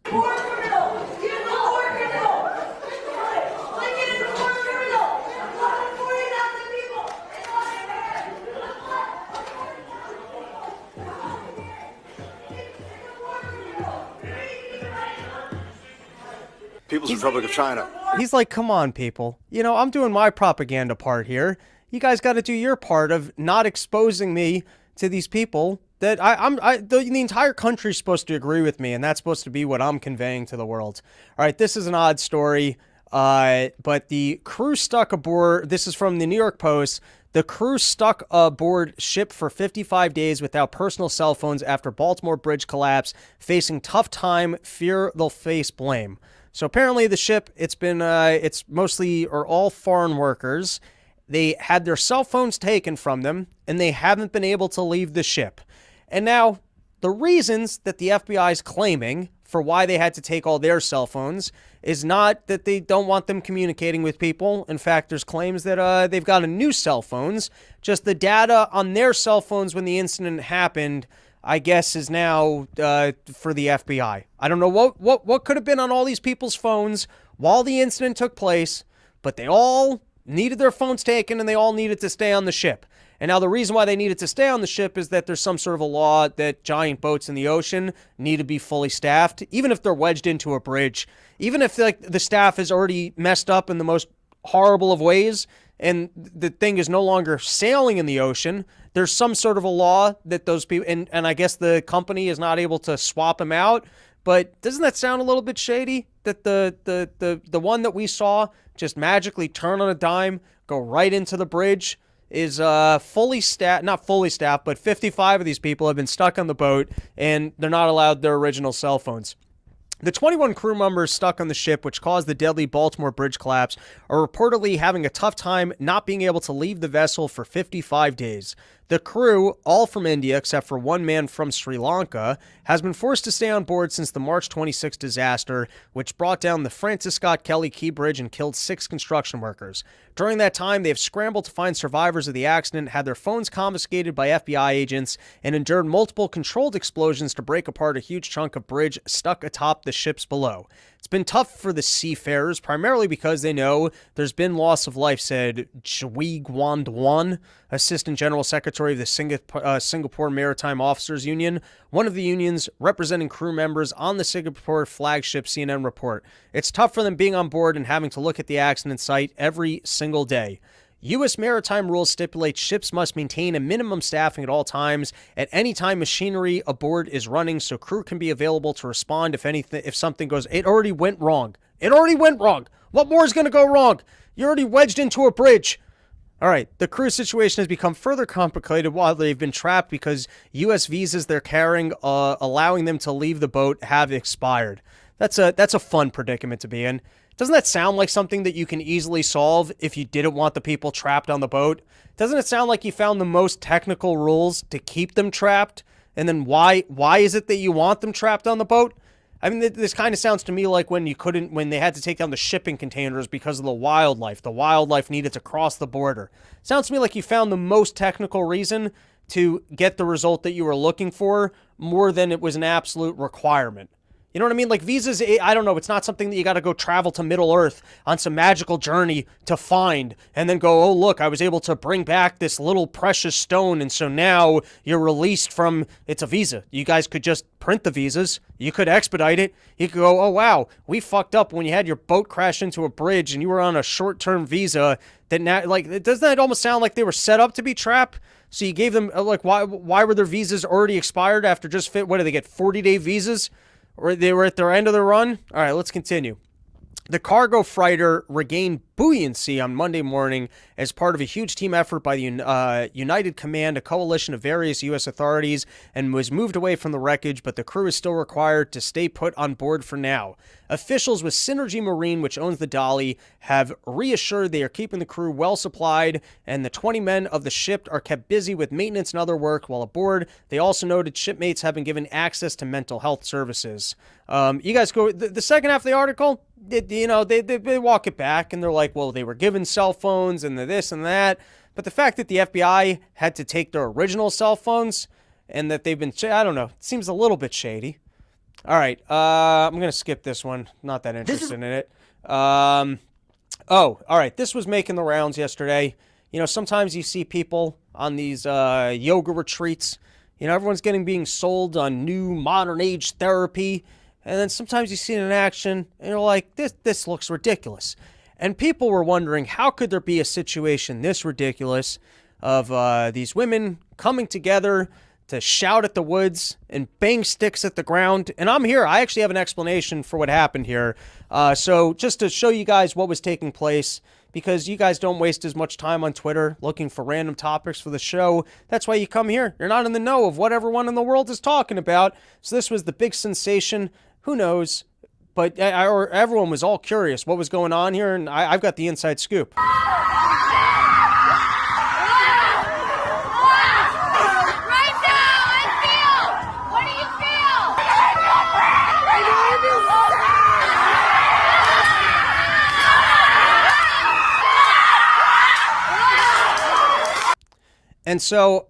People's Republic of China. He's like, come on, people. You know, I'm doing my propaganda part here. You guys got to do your part of not exposing me to these people that the entire country's supposed to agree with me, and that's supposed to be what I'm conveying to the world. All right, this is an odd story, but the crew stuck aboard, this is from the New York Post, the crew stuck aboard ship for 55 days without personal cell phones after Baltimore bridge collapse, facing tough time, fear they'll face blame. So apparently the ship, it's mostly or all foreign workers. They had their cell phones taken from them, and they haven't been able to leave the ship. And now, the reasons that the FBI is claiming for why they had to take all their cell phones is not that they don't want them communicating with people. In fact, there's claims that they've gotten new cell phones. Just the data on their cell phones when the incident happened, I guess, is now for the FBI. I don't know what could have been on all these people's phones while the incident took place, but they all needed their phones taken and they all needed to stay on the ship. And now the reason why they needed to stay on the ship is that there's some sort of a law that giant boats in the ocean need to be fully staffed, even if they're wedged into a bridge, even if the staff is already messed up in the most horrible of ways and the thing is no longer sailing in the ocean. There's some sort of a law that those people, and I guess the company is not able to swap them out. But doesn't that sound a little bit shady? That the one that we saw just magically turn on a dime, go right into the bridge, is fully staffed, not fully staffed, but 55 of these people have been stuck on the boat and they're not allowed their original cell phones. The 21 crew members stuck on the ship, which caused the deadly Baltimore bridge collapse, are reportedly having a tough time not being able to leave the vessel for 55 days. The crew, all from India except for one man from Sri Lanka, has been forced to stay on board since the March 26 disaster, which brought down the Francis Scott Kelly Key Bridge and killed 6 construction workers. During that time, they have scrambled to find survivors of the accident, had their phones confiscated by FBI agents, and endured multiple controlled explosions to break apart a huge chunk of bridge stuck atop the ships below. It's been tough for the seafarers, primarily because they know there's been loss of life, said Chui Guanduan, Assistant General Secretary of the Singapore Maritime Officers Union, one of the unions representing crew members on the Singapore flagship. CNN report. It's tough for them being on board and having to look at the accident site every single day. U.S. maritime rules stipulate ships must maintain a minimum staffing at all times at any time machinery aboard is running, so crew can be available to respond if something goes. It already went wrong. It already went wrong. What more is going to go wrong? You're already wedged into a bridge. All right, the crew situation has become further complicated while they've been trapped because U.S. visas they're carrying, allowing them to leave the boat, have expired. That's a fun predicament to be in. Doesn't that sound like something that you can easily solve if you didn't want the people trapped on the boat? Doesn't it sound like you found the most technical rules to keep them trapped? And then why is it that you want them trapped on the boat? I mean, this kind of sounds to me like when they had to take down the shipping containers because of the wildlife. The wildlife needed to cross the border. Sounds to me like you found the most technical reason to get the result that you were looking for more than it was an absolute requirement. You know what I mean? Like visas, I don't know. It's not something that you got to go travel to Middle Earth on some magical journey to find and then go, oh, look, I was able to bring back this little precious stone. And so now you're released from, it's a visa. You guys could just print the visas. You could expedite it. You could go, oh, wow, we fucked up when you had your boat crash into a bridge and you were on a short-term visa that now, like, doesn't that almost sound like they were set up to be trapped? So you gave them, like, why were their visas already expired after just what do they get, 40-day visas? Or they were at their end of the run? All right, let's continue. The cargo freighter regained buoyancy on Monday morning as part of a huge team effort by the United Command, a coalition of various U.S. authorities, and was moved away from the wreckage, but the crew is still required to stay put on board for now. Officials with Synergy Marine, which owns the Dolly, have reassured they are keeping the crew well supplied, and the 20 men of the ship are kept busy with maintenance and other work while aboard. They also noted shipmates have been given access to mental health services. You guys go, the second half of the article, they walk it back, and they're like, well, they were given cell phones, and this and that. But the fact that the FBI had to take their original cell phones, and that they've been, I don't know, it seems a little bit shady. All right, I'm going to skip this one. Not that interested in it. All right, this was making the rounds yesterday. You know, sometimes you see people on these yoga retreats. You know, everyone's being sold on new modern age therapy. And then sometimes you see it in action, and you're like, this looks ridiculous. And people were wondering, how could there be a situation this ridiculous of these women coming together to shout at the woods and bang sticks at the ground? And I'm here. I actually have an explanation for what happened here. So just to show you guys what was taking place, because you guys don't waste as much time on Twitter looking for random topics for the show. That's why you come here. You're not in the know of what everyone in the world is talking about. So this was the big sensation. Who knows? But everyone was all curious what was going on here, and I've got the inside scoop. And so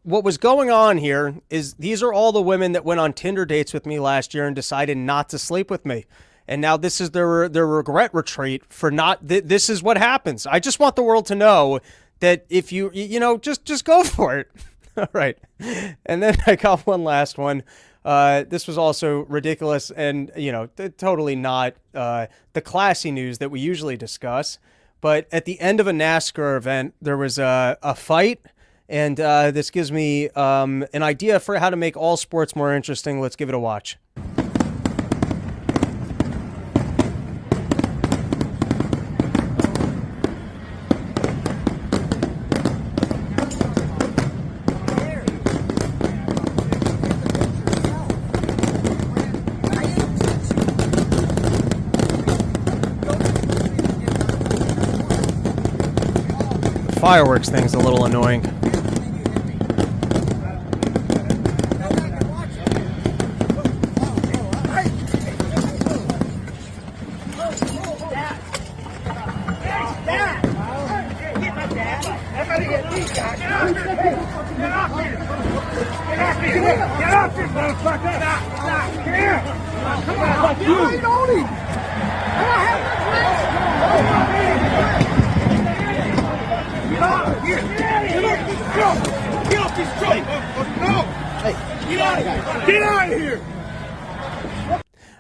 what was going on here is these are all the women that went on Tinder dates with me last year and decided not to sleep with me. And now this is their regret retreat for not, this is what happens. I just want the world to know that if you just go for it. All right. And then I got one last one. This was also ridiculous and, totally not the classy news that we usually discuss. But at the end of a NASCAR event, there was a fight. And this gives me an idea for how to make all sports more interesting. Let's give it a watch. Fireworks thing's a little annoying.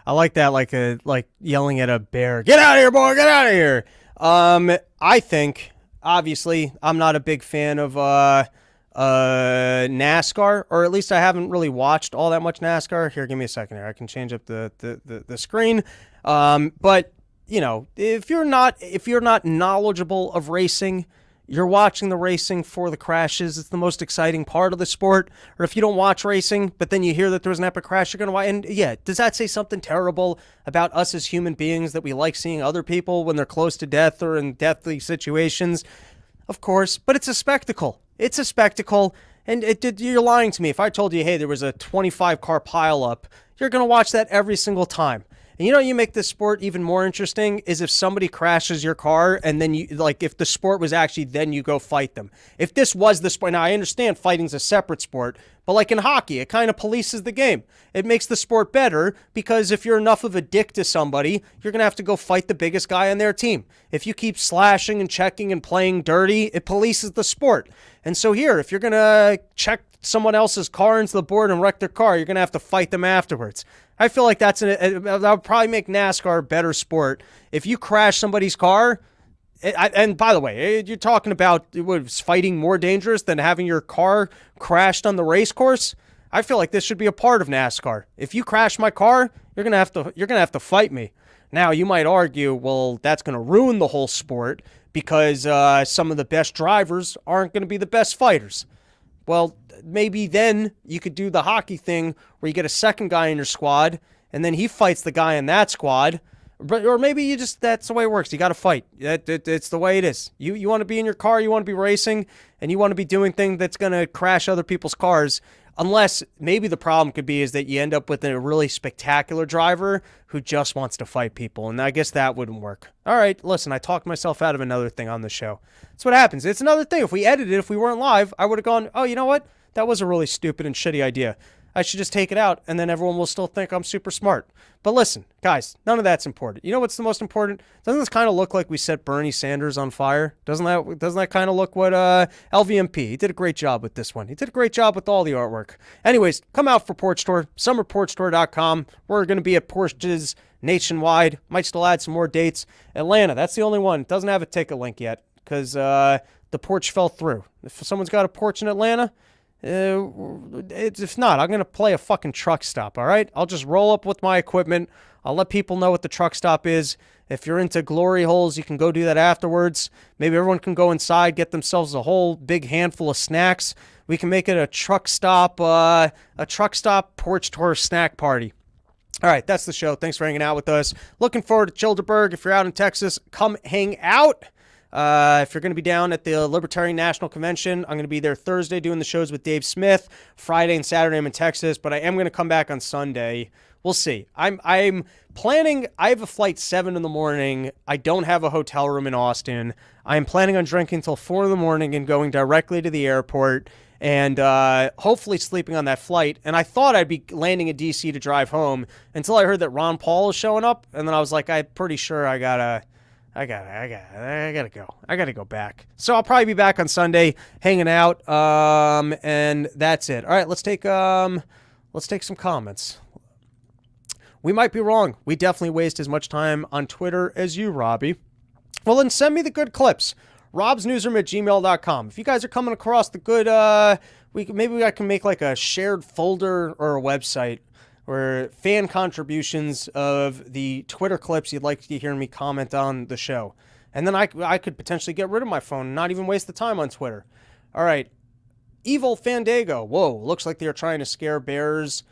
I like that, like yelling at a bear. Get out of here, boy! Get out of here! I think, obviously, I'm not a big fan of NASCAR, or at least I haven't really watched all that much NASCAR. Here, give me a second here. I can change up the screen. But if you're not knowledgeable of racing, you're watching the racing for the crashes. It's the most exciting part of the sport. Or if you don't watch racing, but then you hear that there was an epic crash, you're going to watch. And yeah, does that say something terrible about us as human beings, that we like seeing other people when they're close to death or in deathly situations? Of course, but it's a spectacle. It's a spectacle. And you're lying to me. If I told you, hey, there was a 25-car pileup, you're going to watch that every single time. And you make this sport even more interesting is if somebody crashes your car and then if the sport was actually, then you go fight them. If this was the sport, now I understand fighting's a separate sport, but like in hockey, it kind of polices the game. It makes the sport better because if you're enough of a dick to somebody, you're going to have to go fight the biggest guy on their team. If you keep slashing and checking and playing dirty, it polices the sport. And so here, if you're going to check someone else's car into the board and wreck their car, you're going to have to fight them afterwards. I feel like that would probably make NASCAR a better sport. If you crash somebody's car, and by the way, you're talking about was fighting more dangerous than having your car crashed on the race course? I feel like this should be a part of NASCAR. If you crash my car, you're gonna have to fight me. Now you might argue, well, that's gonna ruin the whole sport because some of the best drivers aren't gonna be the best fighters. Well, maybe then you could do the hockey thing where you get a second guy in your squad and then he fights the guy in that squad. Or maybe that's the way it works. You got to fight. It's the way it is. You want to be in your car, you want to be racing, and you want to be doing things that's going to crash other people's cars. Unless maybe the problem could be is that you end up with a really spectacular driver who just wants to fight people. And I guess that wouldn't work. All right, listen, I talked myself out of another thing on the show. That's what happens. It's another thing. If we edited it, if we weren't live, I would have gone, oh, you know what? That was a really stupid and shitty idea. I should just take it out, and then everyone will still think I'm super smart. But listen, guys, none of that's important. You know what's the most important? Doesn't this kind of look like we set Bernie Sanders on fire? Doesn't that kind of look what LVMP? He did a great job with this one. He did a great job with all the artwork. Anyways, come out for Porch Tour, summerporchtour.com. We're going to be at Porches nationwide. Might still add some more dates. Atlanta, that's the only one. It doesn't have a ticket link yet because the porch fell through. If someone's got a porch in Atlanta, if not, I'm going to play a fucking truck stop, all right? I'll just roll up with my equipment. I'll let people know what the truck stop is. If you're into glory holes, you can go do that afterwards. Maybe everyone can go inside, get themselves a whole big handful of snacks. We can make it a truck stop porch tour snack party. All right, that's the show. Thanks for hanging out with us. Looking forward to Childerberg. If you're out in Texas, come hang out. If you're going to be down at the Libertarian National Convention, I'm going to be there Thursday doing the shows with Dave Smith. Friday and Saturday I'm in Texas, but I am going to come back on Sunday. We'll see. I'm planning. I have a flight 7 in the morning. I don't have a hotel room in Austin. I'm planning on drinking till 4 in the morning and going directly to the airport and hopefully sleeping on that flight. And I thought I'd be landing in D.C. to drive home until I heard that Ron Paul is showing up, and then I was like, I'm pretty sure I gotta go. I gotta go back. So I'll probably be back on Sunday, hanging out, and that's it. All right, let's take some comments. We might be wrong. We definitely waste as much time on Twitter as you, Robbie. Well, then send me the good clips. robsnewsroom@gmail.com. If you guys are coming across the good, maybe I can make like a shared folder or a website or fan contributions of the Twitter clips you'd like to hear me comment on the show. And then I could potentially get rid of my phone and not even waste the time on Twitter. All right. Evil Fandango. Whoa, looks like they're trying to scare bears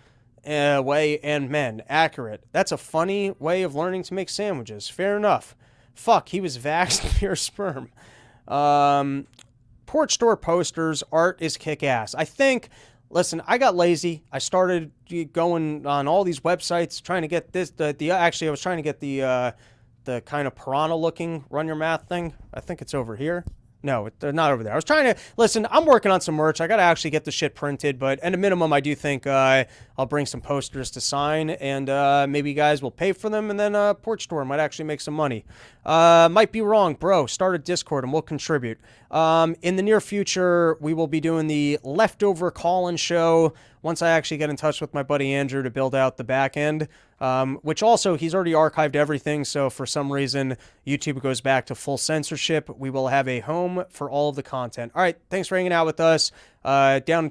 away and men. Accurate. That's a funny way of learning to make sandwiches. Fair enough. Fuck, he was vaxxed pure sperm. Porch store posters. Art is kick-ass. I think... Listen, I got lazy. I started going on all these websites trying to get this. Actually, I was trying to get the kind of piranha-looking Run Your Math thing. I think it's over here. No, they're not over there. I was trying to... Listen, I'm working on some merch. I got to actually get the shit printed, but at a minimum, I do think I'll bring some posters to sign, and maybe you guys will pay for them, and then Porch Store might actually make some money. Might be wrong, bro. Start a Discord, and we'll contribute. In the near future, we will be doing the leftover call-in show once I actually get in touch with my buddy Andrew to build out the back end, which also, he's already archived everything, so for some reason, YouTube goes back to full censorship. We will have a home for all of the content. All right, thanks for hanging out with us. Down